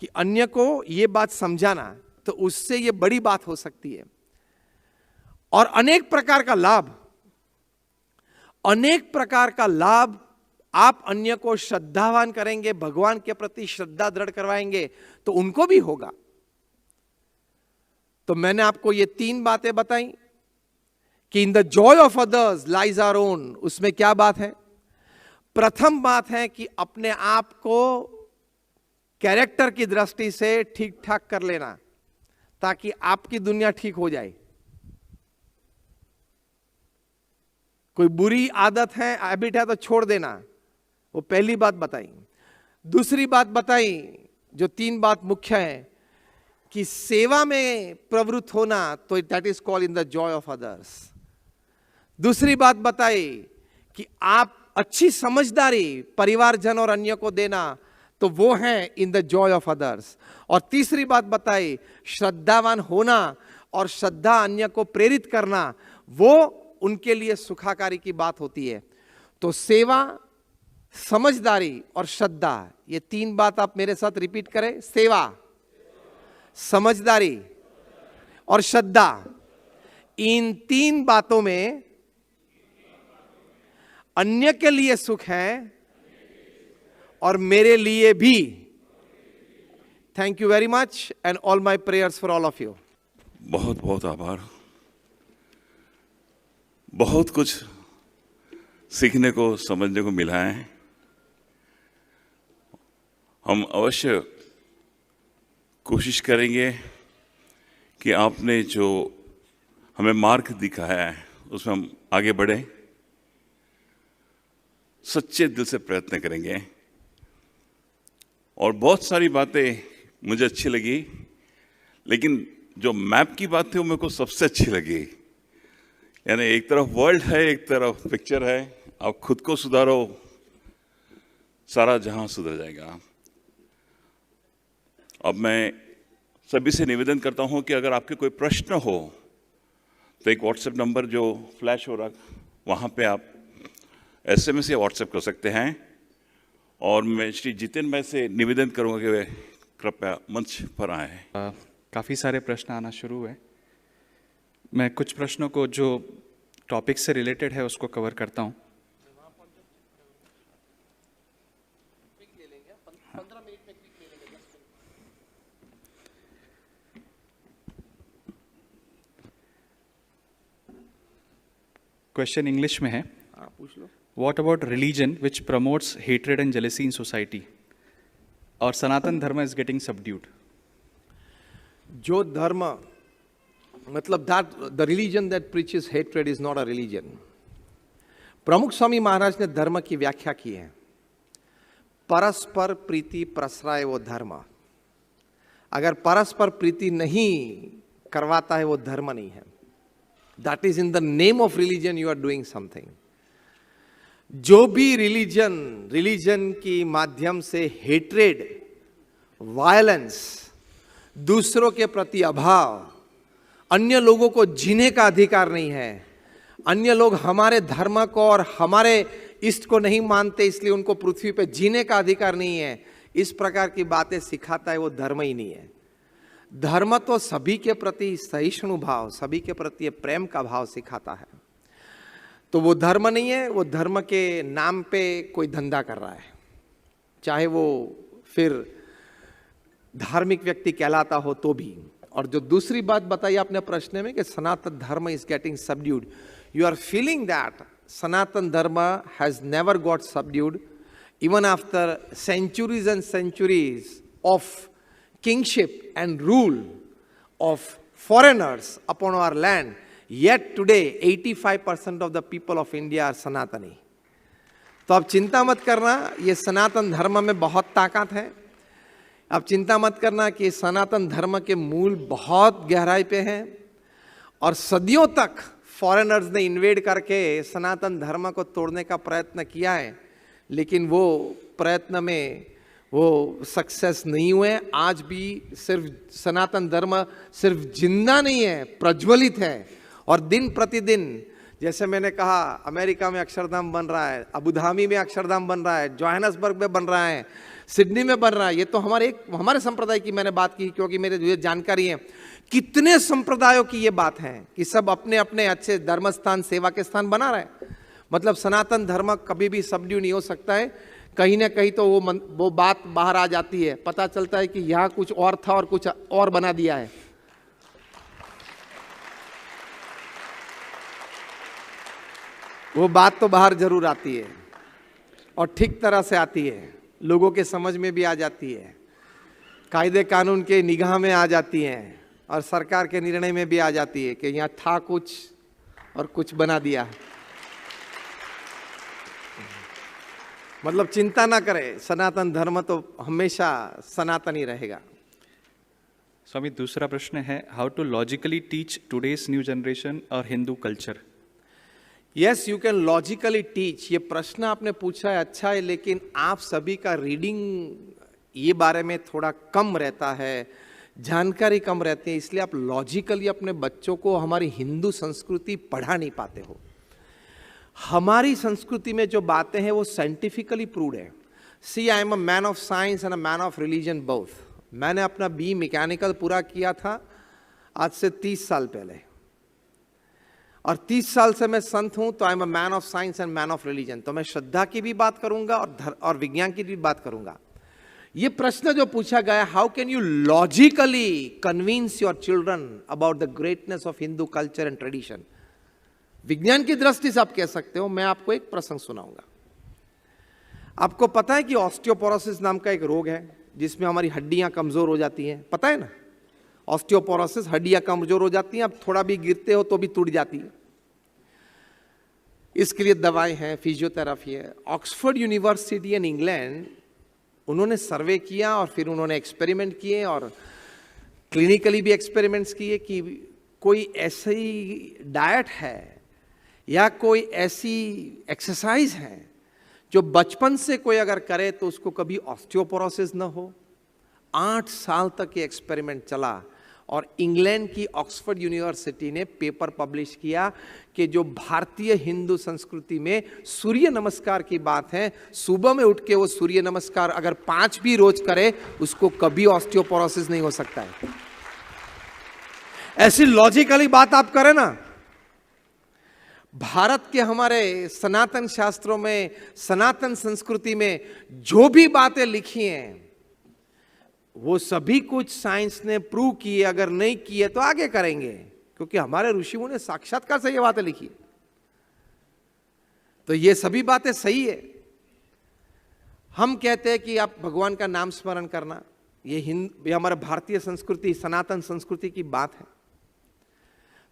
कि अन्य को ये बात समझाना, तो उससे ये बड़ी बात हो सकती है। और अनेक प्रकार का लाभ आप अन्य को श्रद्धावान करेंगे, भगवान के प्रति श्रद्धा दृढ़ करवाएंगे, तो उनको भी होगा। तो मैंने आपको ये 3 बातें बताई कि in the joy of others lies our own, उसमें क्या बात है? प्रथम बात है कि अपने आप को कैरेक्टर की दृष्टि से ठीक ठाक कर लेना ताकि आपकी दुनिया ठीक हो जाए। कोई बुरी आदत है, हैबिट है तो छोड़ देना, वो पहली बात बताई। दूसरी बात बताई, जो 3 बात मुख्य है, कि सेवा में प्रवृत्त होना, तो that is called in the joy of others. दूसरी बात बताई कि आप अच्छी समझदारी परिवारजन और अन्य को देना, तो वो है in the joy of others. और तीसरी बात बताई, श्रद्धावान होना और श्रद्धा अन्य को प्रेरित करना, वो उनके लिए सुखाकारी की बात होती है। तो सेवा, समझदारी और श्रद्धा, ये 3 बात आप मेरे साथ रिपीट करें। सेवा, समझदारी और श्रद्धा, इन 3 बातों में अन्य के लिए सुख है और मेरे लिए भी। Thank you very much and all my prayers for all of you. बहुत बहुत आभार। बहुत कुछ सीखने को, समझने को मिला है। हम अवश्य कोशिश करेंगे कि आपने जो हमें मार्ग दिखाया है उसमें हम आगे बढ़ें। सच्चे दिल से प्रयत्न करेंगे। और बहुत सारी बातें मुझे अच्छी लगी, लेकिन जो मैप की बात थी वो मेरे को सबसे अच्छी लगी। यानी एक तरफ वर्ल्ड है, एक तरफ पिक्चर है। आप खुद को सुधारो, सारा जहां सुधर जाएगा। अब मैं सभी से निवेदन करता हूं कि अगर आपके कोई प्रश्न हो तो एक व्हाट्सएप नंबर जो फ्लैश हो रहा, वहां पे आप SMS या व्हाट्सएप कर सकते हैं। और मैं श्री जितेन भाई से निवेदन करूंगा कि वे कृपया मंच पर आए। काफ़ी सारे प्रश्न आना शुरू हुए। मैं कुछ प्रश्नों को जो टॉपिक से रिलेटेड है उसको कवर करता हूं। क्वेश्चन इंग्लिश में है। पूछ लो। What about religion which promotes hatred and jealousy in society? और सनातन धर्म is getting subdued. जो धर्म, मतलब the religion that preaches hatred is not a religion. प्रमुख स्वामी महाराज ने धर्म की व्याख्या की है। परस्पर प्रीति प्रसराए वो धर्म। अगर परस्पर प्रीति नहीं करवाता है वो धर्म नहीं है। That is in the name of religion you are doing something. जो भी रिलीजन की माध्यम से हेट्रेड, वायलेंस, दूसरों के प्रति अभाव, अन्य लोगों को जीने का अधिकार नहीं है, अन्य लोग हमारे धर्म को और हमारे इष्ट को नहीं मानते इसलिए उनको पृथ्वी पे जीने का अधिकार नहीं है, इस प्रकार की बातें सिखाता है, वो धर्म ही नहीं है। धर्म तो सभी के प्रति सहिष्णु भाव, सभी के प्रति प्रेम का भाव सिखाता है। तो वो धर्म नहीं है, वो धर्म के नाम पे कोई धंधा कर रहा है, चाहे वो फिर धार्मिक व्यक्ति कहलाता हो तो भी। और जो दूसरी बात बताई आपने प्रश्न में कि Sanatan Dharma is getting subdued, you are feeling that Sanatan Dharma has never got subdued even after centuries and centuries of kingship and rule of foreigners upon our land, yet today 85% of the people of India are Sanatani. तो अब चिंता मत करना, ये सनातन धर्म में बहुत ताकत है। अब चिंता मत करना कि सनातन धर्म के मूल बहुत गहराई पे हैं और सदियों तक फॉरेनर्स ने इन्वेड करके सनातन धर्म को तोड़ने का प्रयत्न किया है, लेकिन वो प्रयत्न में वो सक्सेस नहीं हुए। आज भी सिर्फ सनातन धर्म सिर्फ जिंदा नहीं है, प्रज्वलित है। और दिन प्रतिदिन, जैसे मैंने कहा, अमेरिका में अक्षरधाम बन रहा है, अबू धाबी में अक्षरधाम बन रहा है, जोहान्सबर्ग में बन रहा है, सिडनी में बन रहा है। ये तो हमारे संप्रदाय की मैंने बात की क्योंकि मेरे जो जानकारी है, कितने संप्रदायों की ये बात है कि सब अपने अपने अच्छे धर्म स्थान, सेवा के स्थान बना रहे हैं। मतलब सनातन धर्म कभी भी सबड्यू नहीं हो सकता है। कहीं ना कहीं तो वो बात बाहर आ जाती है, पता चलता है कि यहाँ कुछ और था और कुछ और बना दिया है। वो बात तो बाहर जरूर आती है और ठीक तरह से आती है, लोगों के समझ में भी आ जाती है, कायदे कानून के निगाह में आ जाती है और सरकार के निर्णय में भी आ जाती है कि यहाँ था कुछ और कुछ बना दिया। मतलब चिंता ना करें, सनातन धर्म तो हमेशा सनातन ही रहेगा। स्वामी, दूसरा प्रश्न है, how to logically teach today's new generation or Hindu culture? Yes, you can logically teach. ये प्रश्न आपने पूछा है, अच्छा है, लेकिन आप सभी का रीडिंग ये बारे में थोड़ा कम रहता है, जानकारी कम रहती है, इसलिए आप लॉजिकली अपने बच्चों को हमारी हिंदू संस्कृति पढ़ा नहीं पाते हो। हमारी संस्कृति में जो बातें हैं वो साइंटिफिकली प्रूव्ड है। See, I am a man of science and a man of religion both. मैंने अपना बी मैकेनिकल पूरा किया था आज से 30 साल पहले, और 30 साल से मैं संत हूं, तो आई am a man of science and man of religion. तो मैं श्रद्धा की भी बात करूंगा और विज्ञान की भी बात करूंगा। ये प्रश्न जो पूछा गया, how can you logically convince your children about the greatness of Hindu culture and tradition, विज्ञान की दृष्टि से आप कह सकते हो। मैं आपको एक प्रसंग सुनाऊंगा। आपको पता है कि ऑस्टियोपोरोसिस नाम का एक रोग है जिसमें हमारी हड्डियां कमजोर हो जाती हैं, पता है ना? ऑस्टियोपोरोसिस, हड्डियां कमजोर हो जाती हैं, अब थोड़ा भी गिरते हो तो भी टूट जाती है। इसके लिए दवाएं हैं, फिजियोथेरेपी है। ऑक्सफोर्ड यूनिवर्सिटी इन इंग्लैंड, उन्होंने सर्वे किया और फिर उन्होंने एक्सपेरिमेंट किए और क्लिनिकली भी एक्सपेरिमेंट्स किए कि कोई ऐसी डाइट है या कोई ऐसी एक्सरसाइज है जो बचपन से कोई अगर करे तो उसको कभी ऑस्टियोपोरोसिस न हो। 8 साल तक ये एक्सपेरिमेंट चला और इंग्लैंड की ऑक्सफोर्ड यूनिवर्सिटी ने पेपर पब्लिश किया कि जो भारतीय हिंदू संस्कृति में सूर्य नमस्कार की बात है, सुबह में उठ के वो सूर्य नमस्कार अगर 5 भी रोज करे, उसको कभी ऑस्टियोपोरोसिस नहीं हो सकता है। ऐसी लॉजिकली बात आप करें ना। भारत के हमारे सनातन शास्त्रों में, सनातन संस्कृति में जो भी बातें लिखी हैं वो सभी कुछ साइंस ने प्रूव किए, अगर नहीं किए तो आगे करेंगे, क्योंकि हमारे ऋषियों ने साक्षात्कार से ये बातें लिखी। तो ये सभी बातें सही है। हम कहते हैं कि आप भगवान का नाम स्मरण करना, ये हमारे भारतीय संस्कृति, सनातन संस्कृति की बात है।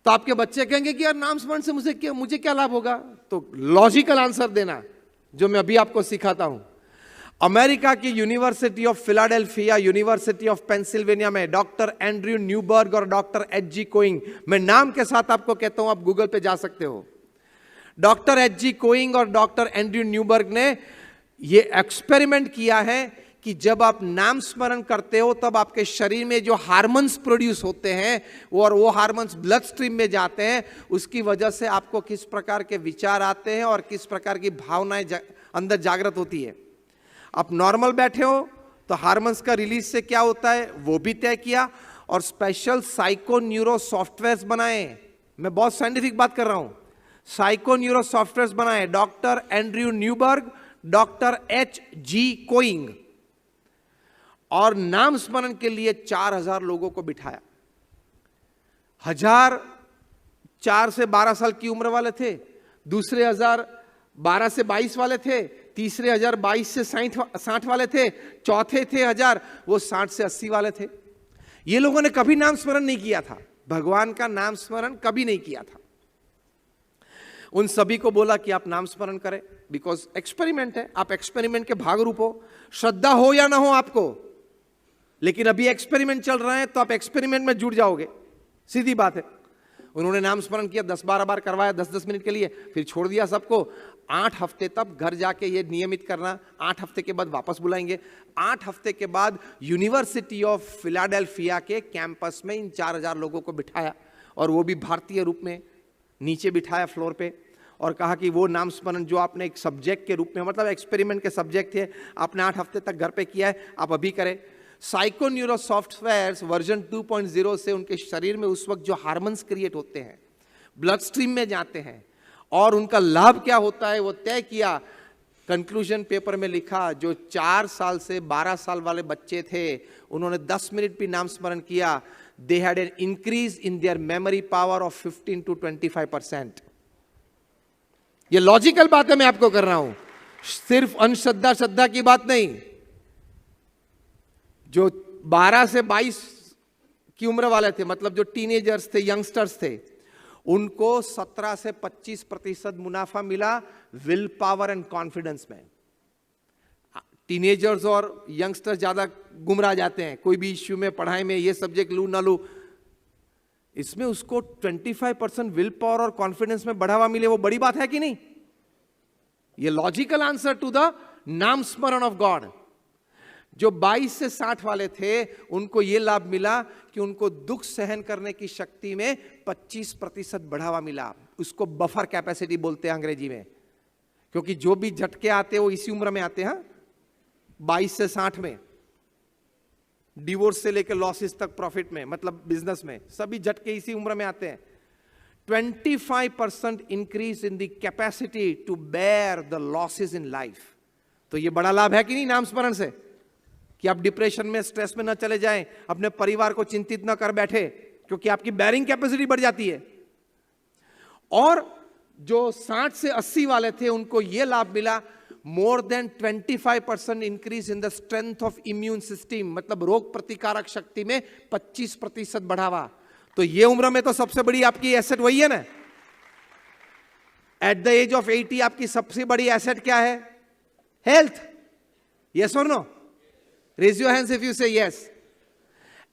तो आपके बच्चे कहेंगे कि यार नाम स्मरण से मुझे क्या लाभ होगा? तो लॉजिकल आंसर देना जो मैं अभी आपको सिखाता हूं। अमेरिका की university of Philadelphia, university of Pennsylvania में डॉक्टर एंड्रयू न्यूबर्ग और डॉक्टर H.G. कोइंग, मैं नाम के साथ आपको कहता हूं, आप गूगल पे जा सकते हो। Doctor H.G. कोइंग और डॉक्टर एंड्रयू न्यूबर्ग ने ये एक्सपेरिमेंट किया है कि जब आप नाम स्मरण करते हो तब आपके शरीर में जो हार्मोन्स प्रोड्यूस होते हैं और वो हार्मोन्स ब्लड स्ट्रीम में जाते हैं, उसकी वजह से आपको किस प्रकार के विचार आते हैं और किस प्रकार की भावनाएं अंदर जागृत होती है। आप नॉर्मल बैठे हो तो हार्मोन्स का रिलीज से क्या होता है वो भी तय किया, और स्पेशल साइको न्यूरो सॉफ्टवेयर बनाए। मैं बहुत साइंटिफिक बात कर रहा हूं। साइको न्यूरो सॉफ्टवेयर बनाए doctor Andrew Newberg, doctor H.G. कोइंग, और नाम स्मरण के लिए 4000 लोगों को बिठाया। 1000 4 से 12 साल की उम्र वाले थे, दूसरे 1000 12 से 22 वाले थे, तीसरे 1000 22 से 60 वाले थे, चौथे थे 1000 वो 60 से 80 वाले थे। ये लोगों ने कभी नाम स्मरण नहीं किया था, भगवान का नाम स्मरण कभी नहीं किया था। उन सभी को बोला कि आप नाम स्मरण करें, बिकॉज एक्सपेरिमेंट है, आप एक्सपेरिमेंट के भाग रूप हो, श्रद्धा हो या ना हो आपको, लेकिन अभी एक्सपेरिमेंट चल रहा है तो आप एक्सपेरिमेंट में जुड़ जाओगे, सीधी बात है। उन्होंने नाम स्मरण किया, 10-12 बार करवाया 10-10 मिनट के लिए, फिर छोड़ दिया सबको। 8 हफ्ते तक घर जाके ये नियमित करना, 8 हफ्ते के बाद वापस बुलाएंगे। 8 हफ्ते के बाद यूनिवर्सिटी ऑफ फिलाडेल्फिया के कैंपस में इन 4000 लोगों को बिठाया, और वो भी भारतीय रूप में नीचे बिठाया फ्लोर पे, और कहा कि वो नाम स्मरण जो आपने एक सब्जेक्ट के रूप में, मतलब एक्सपेरिमेंट के सब्जेक्ट थे, आपने 8 हफ्ते तक घर पे किया है, आप अभी करें। साइको न्यूरो सॉफ्टवेयर वर्जन 2.0 से उनके शरीर में उस वक्त जो हार्मोन्स क्रिएट होते हैं ब्लड स्ट्रीम में जाते हैं और उनका लाभ क्या होता है वो तय किया। कंक्लूजन पेपर में लिखा, जो 4 साल से 12 साल वाले बच्चे थे उन्होंने 10 मिनट भी नाम स्मरण किया, they had an increase in their memory power of 15 to 25%। ये लॉजिकल बात है, मैं आपको कर रहा हूं, सिर्फ अंधश्रद्धा श्रद्धा की बात नहीं। जो 12 से 22 की उम्र वाले थे, मतलब जो टीनेजर्स थे, यंगस्टर्स थे, उनको 17 से 25% मुनाफा मिला विल पावर एंड कॉन्फिडेंस में। टीनेजर्स और यंगस्टर्स ज्यादा गुमराह जाते हैं, कोई भी इश्यू में, पढ़ाई में, ये सब्जेक्ट लू ना लू, इसमें उसको 25% विल पावर और कॉन्फिडेंस में बढ़ावा मिले, वो बड़ी बात है कि नहीं? ये लॉजिकल आंसर टू द नाम स्मरण ऑफ गॉड। जो 22 से 60 वाले थे, उनको यह लाभ मिला कि उनको दुख सहन करने की शक्ति में 25% बढ़ावा मिला। उसको बफर कैपेसिटी बोलते हैं अंग्रेजी में, क्योंकि जो भी झटके आते हैं वो इसी उम्र में आते हैं, 22 से 60 में, डिवोर्स से लेकर लॉसेस तक प्रॉफिट में, मतलब बिजनेस में, सभी झटके इसी उम्र में आते हैं। 25% increase in the capacity to bear the losses in life. तो ये बड़ा लाभ है कि नहीं नाम स्मरण से, कि आप डिप्रेशन में, स्ट्रेस में ना चले जाएं, अपने परिवार को चिंतित ना कर बैठे, क्योंकि आपकी बेयरिंग कैपेसिटी बढ़ जाती है। और जो 60 से 80 वाले थे, उनको यह लाभ मिला, more than 25% increase in the strength of immune system, मतलब रोग प्रतिकारक शक्ति में 25% बढ़ावा। तो ये उम्र में तो सबसे बड़ी आपकी एसेट वही है ना। एट द एज ऑफ 80 आपकी सबसे बड़ी एसेट क्या है? हेल्थ। यस और no? Raise your hands if you say yes.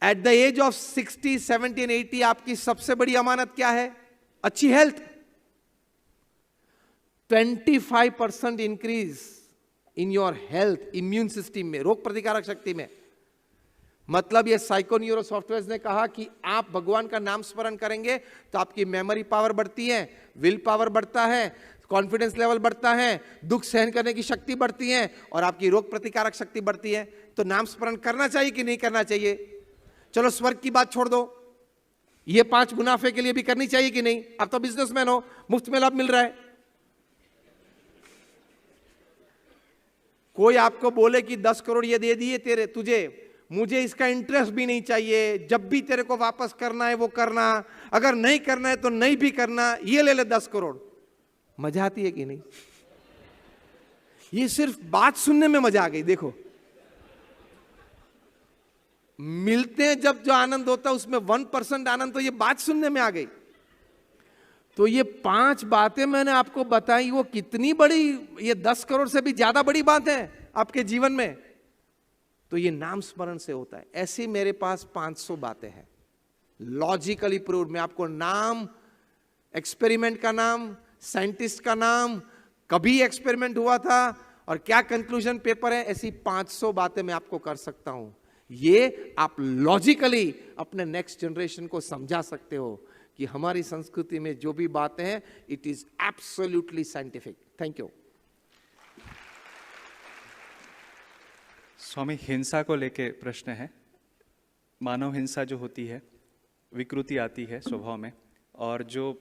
At the age of 60, 70 and 80 आपकी सबसे बड़ी अमानत क्या है? अच्छी health. 25% increase in your health, immune system में, रोग प्रतिकारक शक्ति में। मतलब ये साइकोन्यूरो सॉफ्टवेयर ने कहा कि आप भगवान का नाम स्मरण करेंगे तो आपकी मेमोरी पावर बढ़ती है, विल पावर बढ़ता है, कॉन्फिडेंस लेवल बढ़ता है, दुख सहन करने की शक्ति बढ़ती है, और आपकी रोग प्रतिकारक शक्ति बढ़ती है। तो नाम स्मरण करना चाहिए कि नहीं करना चाहिए? चलो स्वर्ग की बात छोड़ दो, ये 5 मुनाफे के लिए भी करनी चाहिए कि नहीं? आप तो बिजनेसमैन हो, मुफ्त में लाभ मिल रहा है। कोई आपको बोले कि 10 करोड़ ये दे दिए तेरे तुझे, मुझे इसका इंटरेस्ट भी नहीं चाहिए, जब भी तेरे को वापस करना है वो करना, अगर नहीं करना है तो नहीं भी करना, ये ले ले 10 करोड़। मजा आती है कि नहीं? ये सिर्फ बात सुनने में मजा आ गई। देखो, मिलते हैं जब जो आनंद होता है उसमें 1% आनंद तो ये बात सुनने में आ गई। तो ये 5 बातें मैंने आपको बताई, वो कितनी बड़ी, ये 10 करोड़ से भी ज्यादा बड़ी बात है आपके जीवन में। तो ये नाम स्मरण से होता है। ऐसी मेरे पास 500 बातें हैं लॉजिकली प्रूव्ड। मैं आपको नाम, एक्सपेरिमेंट का नाम, साइंटिस्ट का नाम, कभी एक्सपेरिमेंट हुआ था और क्या कंक्लूजन पेपर है, ऐसी 500 बातें मैं आपको कर सकता हूं। ये आप लॉजिकली अपने नेक्स्ट जनरेशन को समझा सकते हो कि हमारी संस्कृति में जो भी बातें हैं, it is absolutely scientific. Thank you. Swami, हिंसा को लेके प्रश्न है। मानव हिंसा जो होती है, विकृति आती है स्वभाव में, और जो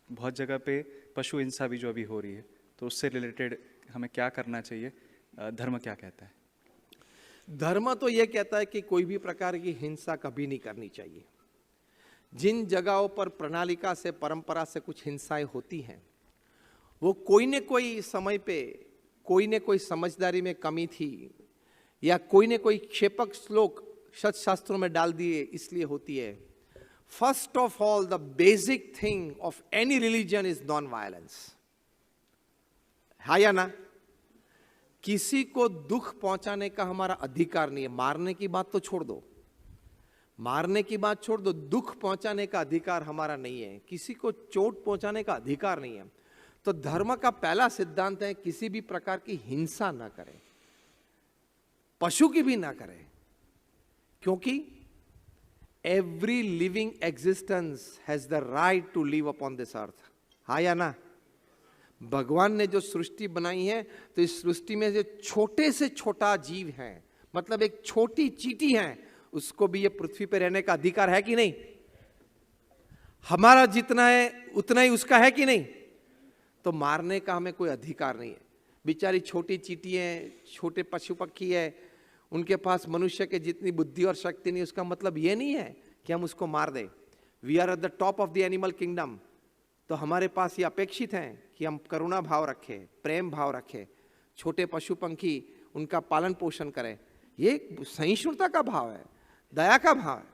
बहुत जगह पे पशु हिंसा भी जो अभी हो रही है, तो उससे रिलेटेड हमें क्या करना चाहिए? धर्म क्या कहता है? धर्म तो यह कहता है कि कोई भी प्रकार की हिंसा कभी नहीं करनी चाहिए। जिन जगहों पर प्रणालिका से, परंपरा से कुछ हिंसाएं होती हैं, वो कोई न कोई समय पे कोई न कोई समझदारी में कमी थी, या कोई न कोई क्षेपक श्लोक शास्त्रों में डाल दिए इसलिए होती है। First of all, the basic thing of any religion is non violence. हाँ या ना? किसी को दुख पहुंचाने का हमारा अधिकार नहीं है। मारने की बात तो छोड़ दो, मारने की बात छोड़ दो, दुख पहुंचाने का अधिकार हमारा नहीं है। किसी को चोट पहुंचाने का अधिकार नहीं है। तो धर्म का पहला सिद्धांत है, किसी भी प्रकार की हिंसा ना करें, पशु की भी ना करें, क्योंकि every living existence has the right to live upon this earth. हाँ या ना? भगवान ने जो सृष्टि बनाई है, तो इस सृष्टि में जो छोटे से छोटा जीव है, मतलब एक छोटी चींटी है, उसको भी ये पृथ्वी पर रहने का अधिकार है कि नहीं? हमारा जितना है उतना ही उसका है कि नहीं? तो मारने का हमें कोई अधिकार नहीं है। बेचारी छोटी चींटी है, छोटे पशु पक्षी है, उनके पास मनुष्य के जितनी बुद्धि और शक्ति नहीं, उसका मतलब ये नहीं है कि हम उसको मार दें। We are at the top of the animal kingdom. तो हमारे पास ये अपेक्षित है कि हम करुणा भाव रखें, प्रेम भाव रखें, छोटे पशु पंखी उनका पालन पोषण करें। ये सहिष्णुता का भाव है, दया का भाव है।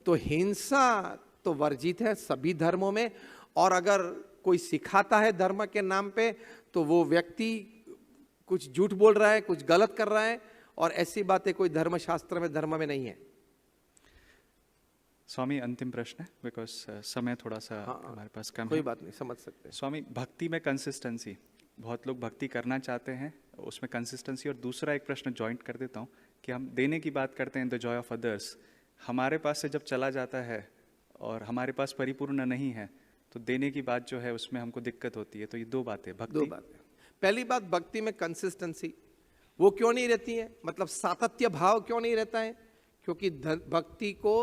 तो हिंसा तो वर्जित है सभी धर्मों में, और अगर कोई सिखाता है धर्म के नाम पे तो वो व्यक्ति कुछ झूठ बोल रहा है, कुछ गलत कर रहा है, और ऐसी बातें कोई धर्मशास्त्र में, धर्म में नहीं है। स्वामी अंतिम प्रश्न है, बिकॉज समय थोड़ा सा हमारे पास कम कोई है। बात नहीं, समझ सकते हैं। स्वामी, भक्ति में कंसिस्टेंसी, बहुत लोग भक्ति करना चाहते हैं, उसमें कंसिस्टेंसी। और दूसरा एक प्रश्न जॉइंट कर देता हूँ कि हम देने की बात करते हैं, द जॉय ऑफ अदर्स, हमारे पास से जब चला जाता है और हमारे पास परिपूर्ण नहीं है तो देने की बात जो है उसमें हमको दिक्कत होती है। तो ये दो बातें, भक्ति। दो बातें। पहली बात, भक्ति में कंसिस्टेंसी वो क्यों नहीं रहती है, मतलब सातत्य भाव क्यों नहीं रहता है? क्योंकि भक्ति को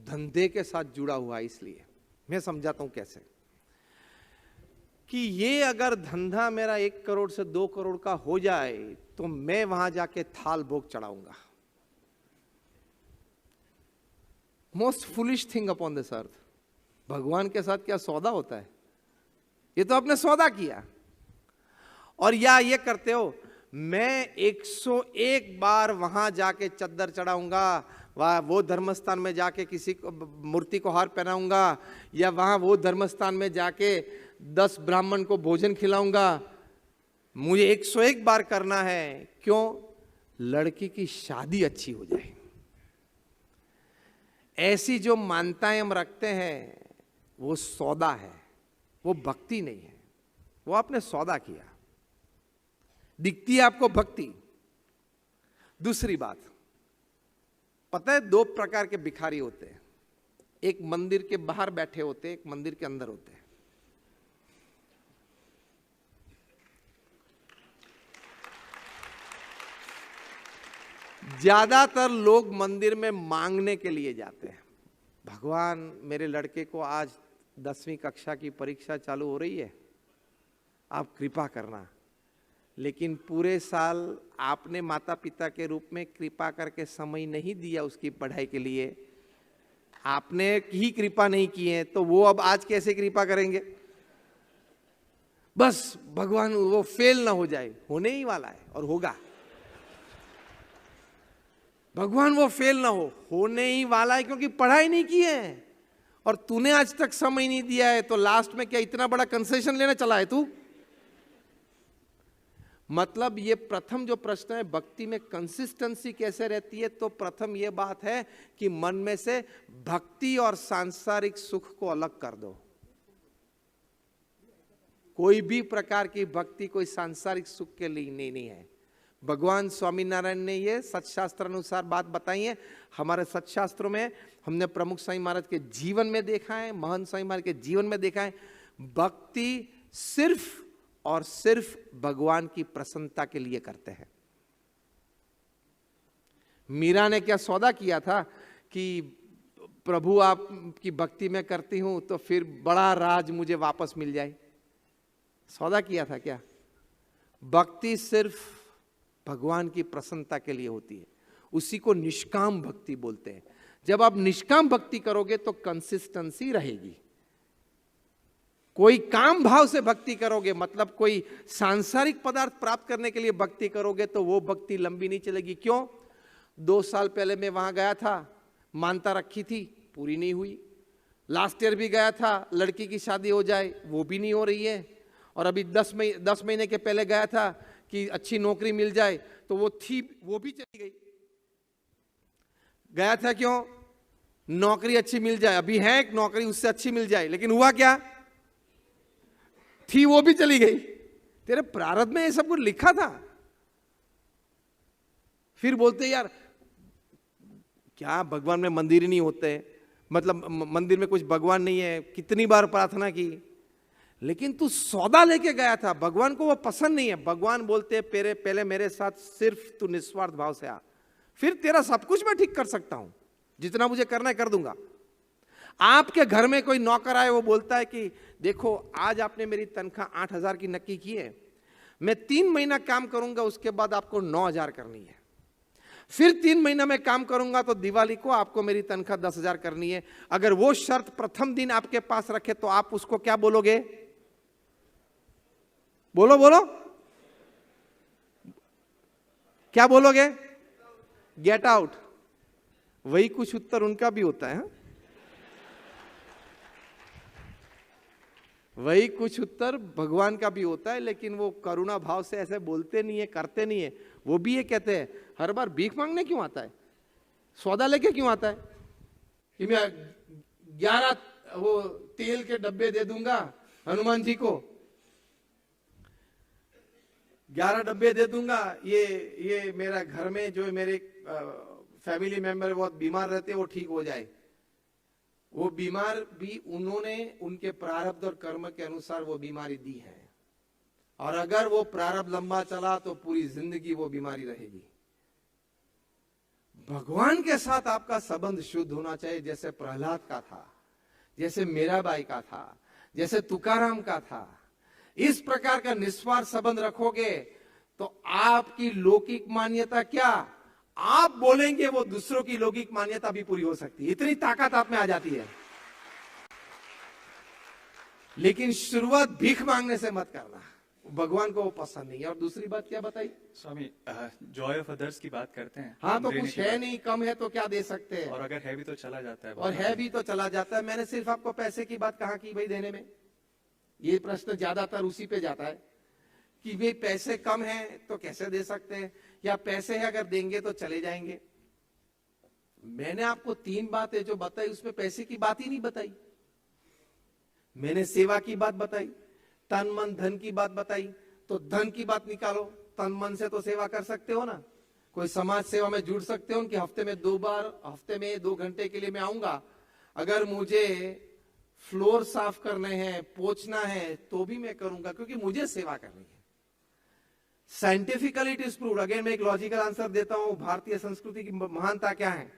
धंधे के साथ जुड़ा हुआ है। इसलिए मैं समझाता हूं कैसे, कि ये अगर धंधा मेरा 1 करोड़ से 2 करोड़ का हो जाए तो मैं वहां जाके थाल भोग चढ़ाऊंगा। Most foolish thing upon this earth. भगवान के साथ क्या सौदा होता है? ये तो आपने सौदा किया। और या ये करते हो, मैं 101 बार वहां जाके चद्दर चढ़ाऊंगा, वह वो धर्मस्थान में जाके किसी को मूर्ति को हार पहनाऊंगा, या वहां वो धर्मस्थान में जाके 10 ब्राह्मण को भोजन खिलाऊंगा। मुझे 101 बार करना है। क्यों? लड़की की शादी अच्छी हो जाए। ऐसी जो मान्यताएं हम रखते हैं वो सौदा है, वो भक्ति नहीं है। वो आपने सौदा किया, दिखती है आपको भक्ति। दूसरी बात, पता है 2 प्रकार के भिखारी होते हैं, एक मंदिर के बाहर बैठे होते हैं, एक मंदिर के अंदर होते हैं। ज्यादातर लोग मंदिर में मांगने के लिए जाते हैं। भगवान, मेरे लड़के को आज 10वीं कक्षा की परीक्षा चालू हो रही है, आप कृपा करना। लेकिन पूरे साल आपने माता पिता के रूप में कृपा करके समय नहीं दिया उसकी पढ़ाई के लिए, आपने ही कृपा नहीं की है, तो वो अब आज कैसे कृपा करेंगे? बस भगवान वो फेल ना हो जाए, होने ही वाला है और होगा। भगवान वो फेल ना हो, होने ही वाला है, क्योंकि पढ़ाई नहीं की है और तूने आज तक समय नहीं दिया है, तो लास्ट में क्या इतना बड़ा कंसेशन लेना चला है तू? मतलब ये प्रथम जो प्रश्न है, भक्ति में कंसिस्टेंसी कैसे रहती है, तो प्रथम ये बात है कि मन में से भक्ति और सांसारिक सुख को अलग कर दो। कोई भी प्रकार की भक्ति कोई सांसारिक सुख के लिए नहीं है। भगवान स्वामीनारायण ने ये सत्शास्त्र अनुसार बात बताई है। हमारे सत्शास्त्रों में हमने प्रमुख स्वामी महाराज के जीवन में देखा है, महंत स्वामी महाराज के जीवन में देखा है, भक्ति सिर्फ और सिर्फ भगवान की प्रसन्नता के लिए करते हैं। मीरा ने क्या सौदा किया था कि प्रभु आपकी भक्ति में करती हूं तो फिर बड़ा राज मुझे वापस मिल जाए। सौदा किया था क्या? भक्ति सिर्फ भगवान की प्रसन्नता के लिए होती है, उसी को निष्काम भक्ति बोलते हैं। जब आप निष्काम भक्ति करोगे तो कंसिस्टेंसी रहेगी। कोई काम भाव से भक्ति करोगे, मतलब कोई सांसारिक पदार्थ प्राप्त करने के लिए भक्ति करोगे, तो वो भक्ति लंबी नहीं चलेगी। क्यों? 2 साल पहले मैं वहां गया था, मानता रखी थी, पूरी नहीं हुई। लास्ट ईयर भी गया था, लड़की की शादी हो जाए, वो भी नहीं हो रही है। और अभी 10 महीने के पहले गया था कि अच्छी नौकरी मिल जाए, तो वो थी, वो भी चली गई। गया था क्यों? नौकरी अच्छी मिल जाए, अभी है एक नौकरी उससे अच्छी मिल जाए, लेकिन हुआ क्या? थी वो भी चली गई। तेरे प्रारब्ध में ये सब कुछ लिखा था। फिर बोलते यार क्या भगवान में मंदिर ही नहीं होते, मतलब मंदिर में कुछ भगवान नहीं है, कितनी बार प्रार्थना की, लेकिन तू सौदा लेके गया था। भगवान को वो पसंद नहीं है। भगवान बोलते हैं पहले मेरे साथ सिर्फ तू निस्वार्थ भाव से आ, फिर तेरा सब कुछ मैं ठीक कर सकता हूं, जितना मुझे करना है कर दूंगा। आपके घर में कोई नौकर आए, वो बोलता है कि देखो आज आपने मेरी तनख्वाह 8,000 की नक्की की है, मैं 3 महीना काम करूंगा, उसके बाद आपको 9,000 करनी है। फिर 3 महीना में काम करूंगा तो दिवाली को आपको मेरी तनख्वाह 10,000 करनी है। अगर वो शर्त प्रथम दिन आपके पास रखे तो आप उसको क्या बोलोगे? बोलो बोलो, क्या बोलोगे? Get out. वही कुछ उत्तर उनका भी होता है। वही कुछ उत्तर भगवान का भी होता है, लेकिन वो करुणा भाव से ऐसे बोलते नहीं है, करते नहीं है। वो भी ये कहते हैं, हर बार भीख मांगने क्यों आता है, सौदा लेके क्यों आता है कि मैं 11 वो तेल के डब्बे दे दूंगा हनुमान जी को, 11 डब्बे दे दूंगा, ये मेरा घर में जो मेरे फैमिली मेंबर बहुत बीमार रहते हैं वो ठीक हो जाए। वो बीमार भी उन्होंने उनके प्रारब्ध और कर्म के अनुसार वो बीमारी दी है, और अगर वो प्रारब्ध लंबा चला तो पूरी जिंदगी वो बीमारी रहेगी। भगवान के साथ आपका संबंध शुद्ध होना चाहिए, जैसे प्रहलाद का था, जैसे मीराबाई का था, जैसे तुकाराम का था। इस प्रकार का निस्वार्थ संबंध रखोगे तो आपकी लौकिक मान्यता क्या, आप बोलेंगे वो दूसरों की लौकिक मान्यता भी पूरी हो सकती है। इतनी ताकत आप में आ जाती है। लेकिन शुरुआत भीख मांगने से मत करना, भगवान को वो पसंद नहीं है। और दूसरी बात क्या बताई स्वामी? जॉय ऑफ अदर्स की बात करते हैं। हाँ, तो कुछ है नहीं, कम है तो क्या दे सकते हैं, और अगर है भी तो चला जाता है। और है भी तो चला जाता है। मैंने सिर्फ आपको पैसे की बात कहाँ की भाई देने में? ये प्रश्न ज्यादातर उसी पे जाता है कि भाई पैसे कम है तो कैसे दे सकते हैं, या पैसे है अगर देंगे तो चले जाएंगे। मैंने आपको 3 बातें जो बताई उसमें पैसे की बात ही नहीं बताई। मैंने सेवा की बात बताई, तन मन धन की बात बताई, तो धन की बात निकालो, तन मन से तो सेवा कर सकते हो ना। कोई समाज सेवा में जुड़ सकते हो कि हफ्ते में 2 बार, हफ्ते में 2 घंटे के लिए मैं आऊंगा, अगर मुझे फ्लोर साफ करने हैं, पोंछना है तो भी मैं करूंगा, क्योंकि मुझे सेवा करनी है। Scientifically it is proved. Again मैं एक लॉजिकल आंसर देता हूं, भारतीय संस्कृति की महानता क्या है।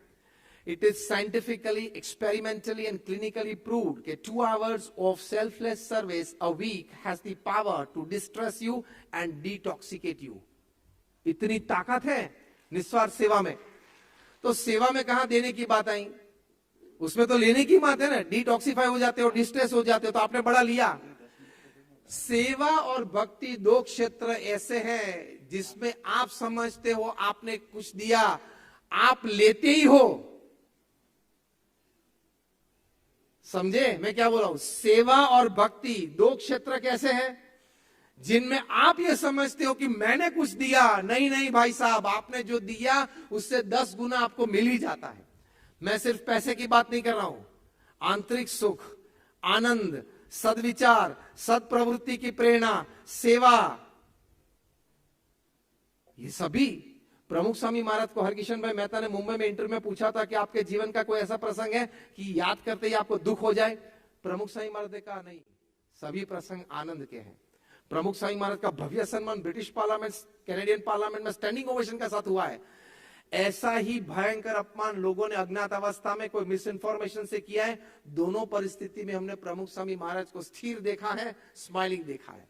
It is scientifically, experimentally and clinically proved कि 2 hours of selfless service a week has the power to distress you and detoxicate you. इतनी ताकत है निस्वार्थ सेवा में। तो सेवा में कहां देने की बात आई, उसमें तो लेने की बात है ना। डिटॉक्सिफाई हो जाते हो, डिस्ट्रेस हो जाते हो, तो आपने बड़ा लिया। सेवा और भक्ति 2 क्षेत्र ऐसे हैं जिसमें आप समझते हो आपने कुछ दिया, आप लेते ही हो। समझे मैं क्या बोल रहा हूं? सेवा और भक्ति 2 क्षेत्र कैसे हैं जिनमें आप ये समझते हो कि मैंने कुछ दिया। नहीं नहीं भाई साहब, आपने जो दिया उससे 10 गुना आपको मिल ही जाता है। मैं सिर्फ पैसे की बात नहीं कर रहा हूं, आंतरिक सुख, आनंद, सद्विचार, सत्प्रवृत्ति की प्रेरणा, सेवा, ये सभी। प्रमुख स्वामी महाराज को हरकिशन भाई मेहता ने मुंबई में इंटरव्यू में पूछा था कि आपके जीवन का कोई ऐसा प्रसंग है कि याद करते ही आपको दुख हो जाए। प्रमुख स्वामी महाराज ने कहा नहीं, सभी प्रसंग आनंद के हैं। प्रमुख स्वामी महाराज का भव्य सम्मान ब्रिटिश पार्लियामेंट, कैनेडियन पार्लियामेंट में स्टैंडिंग ओवेशन के साथ हुआ है। ऐसा ही भयंकर अपमान लोगों ने अज्ञात अवस्था में कोई मिस इन्फॉर्मेशन से किया है। दोनों परिस्थिति में हमने प्रमुख स्वामी महाराज को स्थिर देखा है, स्माइलिंग देखा है।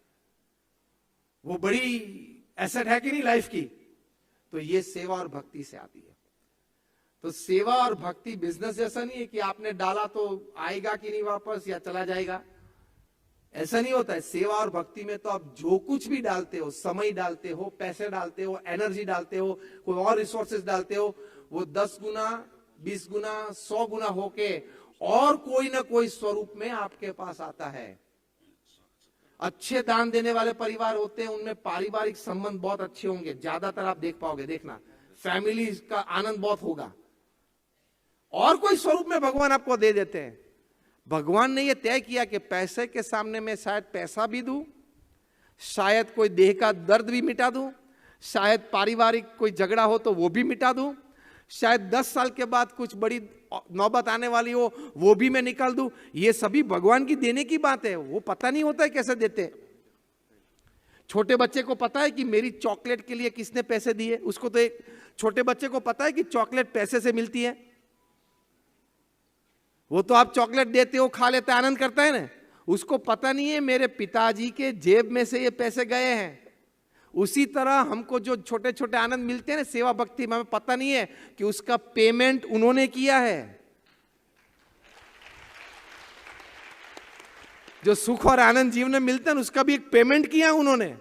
वो बड़ी एसेट है कि नहीं लाइफ की। तो ये सेवा और भक्ति से आती है। तो सेवा और भक्ति बिजनेस जैसा नहीं है कि आपने डाला तो आएगा कि नहीं वापस, या चला जाएगा, ऐसा नहीं होता है। सेवा और भक्ति में तो आप जो कुछ भी डालते हो, समय डालते हो, पैसे डालते हो, एनर्जी डालते हो, कोई और रिसोर्सेज डालते हो, वो 10 गुना, 20 गुना, 100 गुना होके और कोई ना कोई स्वरूप में आपके पास आता है। अच्छे दान देने वाले परिवार होते हैं, उनमें पारिवारिक संबंध बहुत अच्छे होंगे, ज्यादातर आप देख पाओगे, देखना फैमिली का आनंद बहुत होगा। और कोई स्वरूप में भगवान आपको दे देते हैं। भगवान ने यह तय किया कि पैसे के सामने मैं शायद पैसा भी दूं, शायद कोई देह का दर्द भी मिटा दूं, शायद पारिवारिक कोई झगड़ा हो तो वो भी मिटा दूं, शायद 10 साल के बाद कुछ बड़ी नौबत आने वाली हो वो भी मैं निकाल दूं। ये सभी भगवान की देने की बात है। वो पता नहीं होता है कैसे देते। छोटे बच्चे को पता है कि मेरी चॉकलेट के लिए किसने पैसे दिए, उसको तो एक छोटे बच्चे को पता है कि चॉकलेट पैसे से मिलती है। वो तो आप चॉकलेट देते हो, खा लेता है, आनंद करता है ना। उसको पता नहीं है मेरे पिताजी के जेब में से ये पैसे गए हैं। उसी तरह हमको जो छोटे छोटे आनंद मिलते हैं ना सेवा भक्ति में, हमें पता नहीं है कि उसका पेमेंट उन्होंने किया है। जो सुख और आनंद जीवन में मिलते हैं उसका भी एक पेमेंट किया उन्होंने।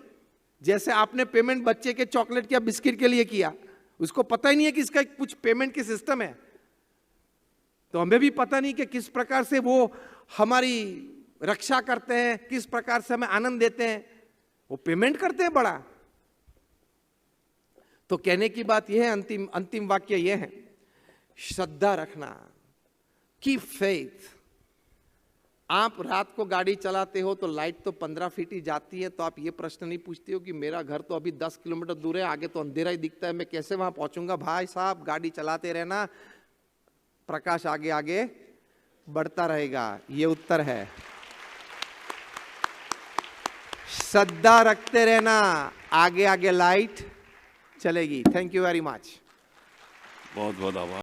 जैसे आपने पेमेंट बच्चे के चॉकलेट या बिस्किट के लिए किया, उसको पता ही नहीं है कि इसका कुछ पेमेंट की सिस्टम है। तो हमें भी पता नहीं कि किस प्रकार से वो हमारी रक्षा करते हैं, किस प्रकार से हमें आनंद देते हैं, वो पेमेंट करते हैं बड़ा। तो कहने की बात यह है, अंतिम वाक्य यह है, श्रद्धा रखना, कीप फेथ। आप रात को गाड़ी चलाते हो तो लाइट तो 15 फीट ही जाती है, तो आप ये प्रश्न नहीं पूछते हो कि मेरा घर तो अभी 10 किलोमीटर दूर है, आगे तो अंधेरा ही दिखता है, मैं कैसे वहां पहुंचूंगा। भाई साहब, गाड़ी चलाते रहना, प्रकाश आगे आगे बढ़ता रहेगा। ये उत्तर है। श्रद्धा रखते रहना, आगे आगे लाइट चलेगी। Thank you very much. बहुत बहुत आभार।